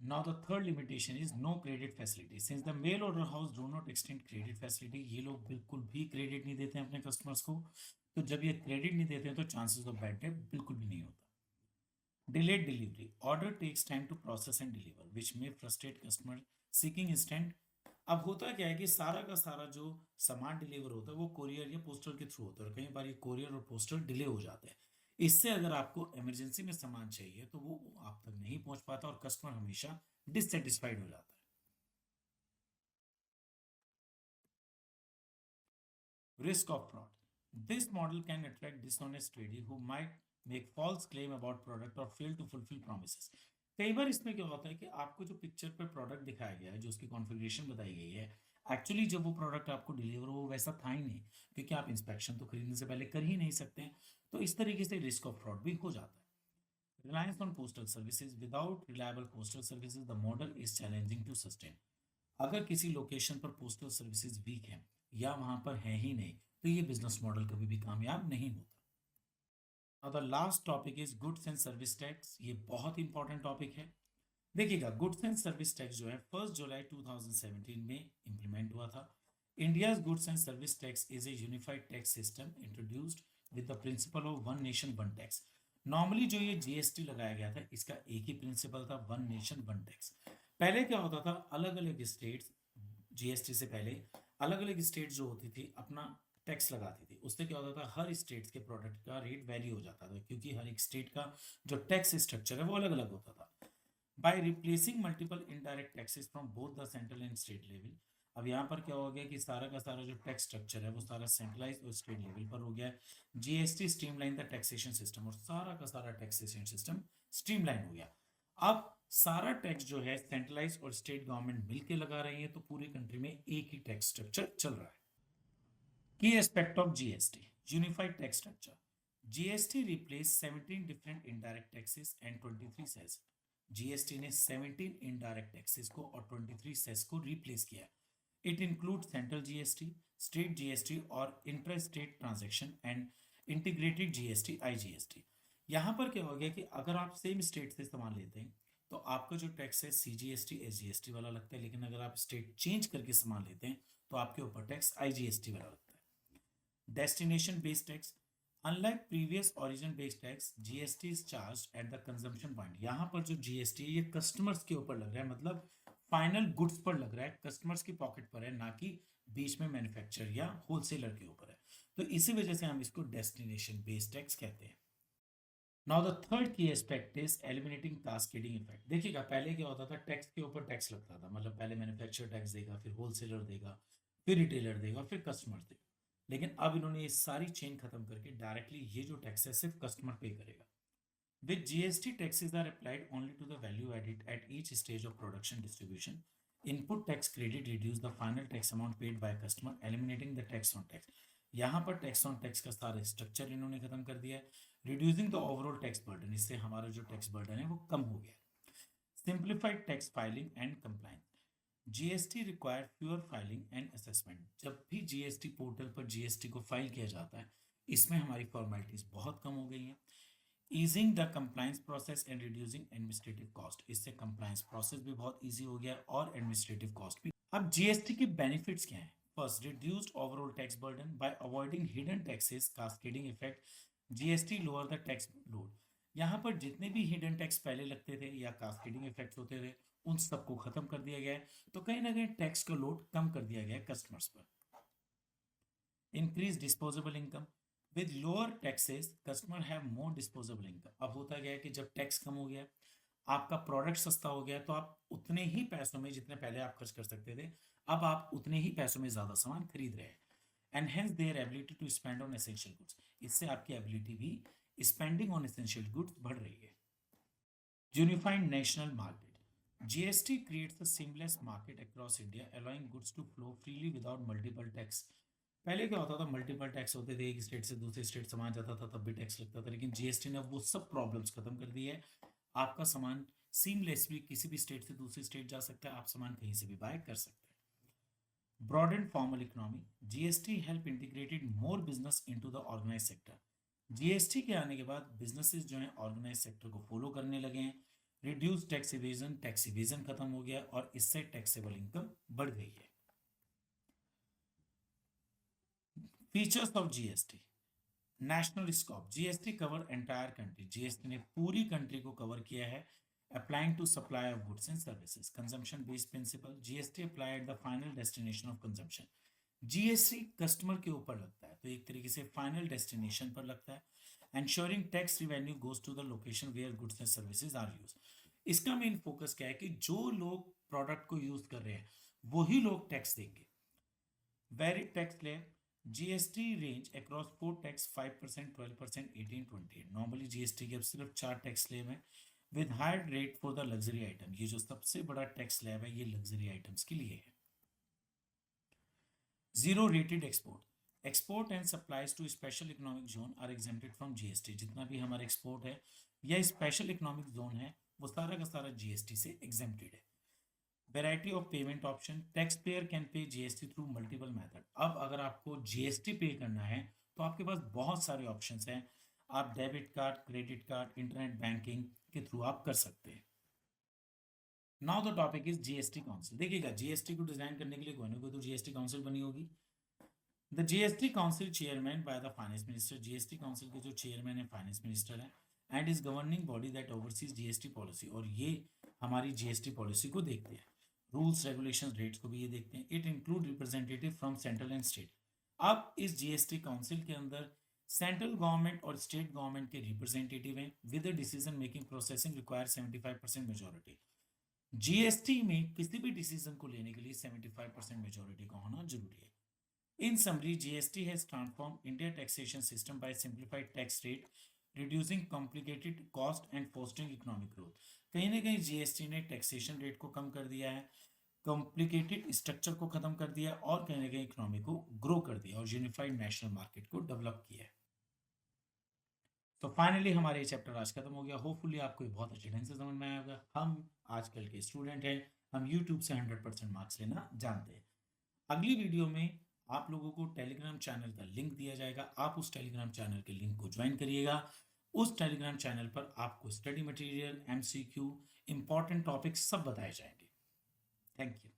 Now the third limitation is no credit facility. Since the mail order house do not extend credit facility, ये लोग बिल्कुल भी क्रेडिट नहीं देते हैं अपने कस्टमर्स को। तो जब ये क्रेडिट नहीं देते हैं तो चांसेस ऑफ बैड डेट बिल्कुल भी नहीं होता। Delayed delivery. Order takes time to process and deliver, which may frustrate customer seeking instant. अब होता क्या है कि सारा का सारा जो सामान डिलीवर होता है वो कोरियर या पोस्टल के थ्रू होता है, और कई बार ये कोरियर और पोस्टल डिले हो जाते हैं। इससे अगर आपको इमरजेंसी में सामान चाहिए तो वो आप तक नहीं पहुंच पाता और कस्टमर हमेशा डिससेटिस्फाइड हो जाता है। Risk of fraud. This model can attract dishonest trader who might make false claim about product और फेल टू फुलफिल प्रोमिसेस. कई बार इसमें क्या होता है कि आपको जो पिक्चर पर प्रोडक्ट दिखाया गया है, जो उसकी कॉन्फ़िगरेशन बताई गई है, एक्चुअली जब वो प्रोडक्ट आपको डिलीवर हो वैसा था ही नहीं, क्योंकि आप इंस्पेक्शन तो खरीदने से पहले कर ही नहीं सकते हैं। तो इस तरीके से रिस्क ऑफ फ्रॉड भी हो जाता है। Reliance on postal services. Without reliable postal services, the model is challenging to sustain. अगर किसी लोकेशन पर पोस्टल सर्विसेज वीक है या वहां पर है ही नहीं, तो ये बिजनेस मॉडल कभी भी कामयाब नहीं होता। और the last topic is goods and service tax. ये बहुत इंपॉर्टेंट टॉपिक है। देखिएगा, गुड्स एंड सर्विस टैक्स जो है 1 जुलाई 2017 में इंप्लीमेंट हुआ था। India's goods and service tax is a unified tax system introduced with the principle of one nation one tax. Normally जो ये जीएसटी लगाया गया था, इसका एक ही प्रिंसिपल था, वन नेशन वन टैक्स। पहले क्या होता था, अलग अलग स्टेट्स, जीएसटी से पहले अलग अलग स्टेट जो होती थी अपना टैक्स लगाती थी। उससे क्या होता था, हर स्टेट के प्रोडक्ट का रेट वैरी हो जाता था, क्योंकि हर एक स्टेट का जो टैक्स स्ट्रक्चर है वो अलग अलग होता था। By replacing multiple indirect taxes from both the central and state level, अब यहाँ पर क्या हो गया कि सारा का सारा जो टैक्स स्ट्रक्चर है वो सारा सेंट्रलाइज और स्टेट लेवल पर हो गया है। GST streamline the taxation system, और सारा का सारा टैक्सेशन सिस्टम स्ट्रीमलाइन हो गया। अब सारा टैक्स जो है सेंट्रलाइज और स्टेट गवर्नमेंट मिलकर लगा रही है, तो पूरी कंट्री में एक ही टैक्स स्ट्रक्चर चल रहा है। की aspect of GST. Unified tax structure. GST replace 17 different indirect taxes and 23 cess. GST ने 17 इनडायरेक्ट टैक्सेस को और 23 सेस को रिप्लेस किया। It include central GST, state GST और inter state transaction and integrated GST IGST. यहाँ पर क्या हो गया कि अगर आप सेम स्टेट से सामान लेते हैं तो आपका जो टैक्स है सीजीएसटी एसजीएसटी वाला लगता है, लेकिन अगर आप स्टेट चेंज करके सामान लेते हैं तो आपके ऊपर टैक्स आईजीएसटी वाला लगता है। Destination based tax. Unlike previous origin based tax, GST is charge at the consumption point. यहाँ पर जो जीएसटी है ये कस्टमर्स के ऊपर लग रहा है, मतलब फाइनल गुड्स पर लग रहा है, कस्टमर्स की पॉकेट पर है, ना कि बीच में मैन्युफैक्चरर या होलसेलर के ऊपर है। तो इसी वजह से हम इसको डेस्टिनेशन बेस्ड टैक्स कहते हैं। नाउ द थर्ड की aspect is eliminating cascading effect. देखिएगा, पहले क्या होता था, टैक्स के ऊपर टैक्स लगता था, मतलब पहले मैन्युफैक्चरर टैक्स देगा, फिर होलसेलर देगा, फिर रिटेलर देगा, फिर कस्टमर देगा। लेकिन अब इन्होंने ये सारी चेन खत्म करके डायरेक्टली ये जो टैक्स है सिर्फ कस्टमर पे करेगा। With GST, taxes are applied only to the value added at each stage of production distribution. Input tax credit reduce the final tax amount paid by customer, eliminating the tax on tax. यहाँ पर tax on tax का सारा structure इन्होंने खत्म कर दिया है, reducing the overall tax burden. इससे हमारा जो टैक्स बर्डन है वो कम हो गया. Simplified tax filing and compliance. GST require fewer filing and assessment. जब भी जीएसटी पोर्टल पर जीएसटी को फाइल किया जाता है, इसमें हमारी फॉर्मेलिटीज बहुत कम हो गई हैं. Easing the compliance process and reducing administrative cost. इससे कंप्लायंस प्रोसेस भी बहुत ईजी हो गया और एडमिनिस्ट्रेटिव कॉस्ट भी. अब जीएसटी के बेनिफिट्स क्या हैं? First, reduced overall tax burden bye avoiding hidden taxes cascading effect. GST lower the tax load. यहाँ पर जितने भी हिडन टैक्स पहले लगते थे या कास्केडिंग इफेक्ट्स होते थे, उन सबको खत्म कर दिया गया है, तो कहीं ना कहीं टैक्स का लोड कम कर दिया गया है कस्टमर्स पर. Increase disposable income. With lower taxes customer have more disposable income. अब होता गया है कि जब टैक्स कम हो गया, आपका प्रोडक्ट सस्ता हो गया, तो आप उतने ही पैसों में जितने पहले आप खर्च कर सकते थे, अब आप उतने ही पैसों में ज्यादा सामान खरीद रहे हैं. And hence their ability to spend on essential goods. इससे आपकी एबिलिटी भी स्पेंडिंग ऑन एसेंशियल गुड्स बढ़ रही है. Unified national market. GST creates a seamless market across India, allowing goods to flow freely without multiple tax. पहले क्या होता था, मल्टीपल टैक्स होते थे, एक स्टेट से दूसरे स्टेट सामान जाता था तब भी टैक्स लगता था, लेकिन जीएसटी ने वो सब प्रॉब्लम्स खत्म कर दी है. आपका सामान सीमलेसली किसी भी स्टेट से दूसरी स्टेट जा सकता है, आप सामान कहीं से भी बाय कर सकते हैं. Broad and formal economy. GST help integrated more business into the organise sector. GST के आने के बाद बिजनेसेस जो हैं ऑर्गेनाइज सेक्टर को फॉलो करने लगे हैं. रिड्यूस टैक्स इवेजन खत्म हो गया और इससे टैक्सेबल इनकम बढ़ गई है. Features of GST. National scope, GST cover entire country, GST ने पूरी कंट्री को कवर किया है. Applying to supply of goods and services, consumption based principle, GST apply at the final destination of consumption. GST customer के ऊपर लगता है, तो एक तरीके से फाइनल डेस्टिनेशन पर लगता है. Ensuring tax revenue goes to the location where goods and services are use. इसका मेन फोकस क्या है कि जो लोग प्रोडक्ट को यूज कर रहे हैं वही लोग टैक्स देंगे. वेरी टैक्स ले, GST range across 4 tax 5%, 12%, 18, 20. Normally GST के अब सिर्फ 4 टैक्स स्लैब है with higher rate for the luxury item. ये जो सबसे बड़ा टैक्स स्लैब है ये लग्जरी आइटम्स के लिए है. Zero rated export, export and supplies to special economic zone are exempted from GST. जितना भी हमारा एक्सपोर्ट है या स्पेशल इकोनॉमिक जोन है वो सारा का सारा जीएसटी से एग्जेम्प्टेड है. Variety of payment option, tax payer can pay GST through multiple method. अब अगर आपको जीएसटी पे करना है तो आपके पास बहुत सारे ऑप्शंस हैं. आप debit card, credit card, internet banking के थ्रू आप कर सकते हैं. Now the topic is GST council. देखिएगा जीएसटी को डिजाइन करने के लिए कोई ना कोई तो जीएसटी काउंसिल बनी होगी. The GST council chairman by the finance minister. GST council के जो चेयरमैन है फाइनेंस मिनिस्टर है and is governing body that overseas GST policy. और ये हमारी जीएसटी पॉलिसी को देखते हैं. रूल्स, रेगुलेशन, रेट्स को भी ये देखते हैं. It include representative from central and state. अब इस जीएसटी काउंसिल के अंदर सेंट्रल गवर्नमेंट और स्टेट गवर्नमेंट के रिप्रेजेंटेटिव हैं. With decision making processing require 75% majority. GST में किसी भी डिसीजन को लेने के लिए 75% मेजोरिटी का होना जरूरी है. In summary, GST has transformed India taxation system by simplified tax rate, reducing complicated cost and fostering economic growth. कहीं ना कहीं जीएसटी ने टैक्सेशन रेट को कम कर दिया है, कॉम्प्लिकेटेड स्ट्रक्चर को खत्म कर दिया और कहीं ना कहीं इकोनॉमी को ग्रो कर दिया और यूनिफाइड नेशनल मार्केट को डेवलप किया है. तो फाइनली हमारे ये चैप्टर आज खत्म हो गया. होपफुली आपको ये बहुत अच्छे ढंग से समझ में आया होगा. हम आजकल के स्टूडेंट हैं, हम यूट्यूब से 100% मार्क्स लेना जानते हैं. अगली वीडियो में आप लोगों को टेलीग्राम चैनल का लिंक दिया जाएगा. आप उस टेलीग्राम चैनल के लिंक को ज्वाइन करिएगा. उस टेलीग्राम चैनल पर आपको study material, MCQ, important topics सब बताए जाएंगे. Thank you.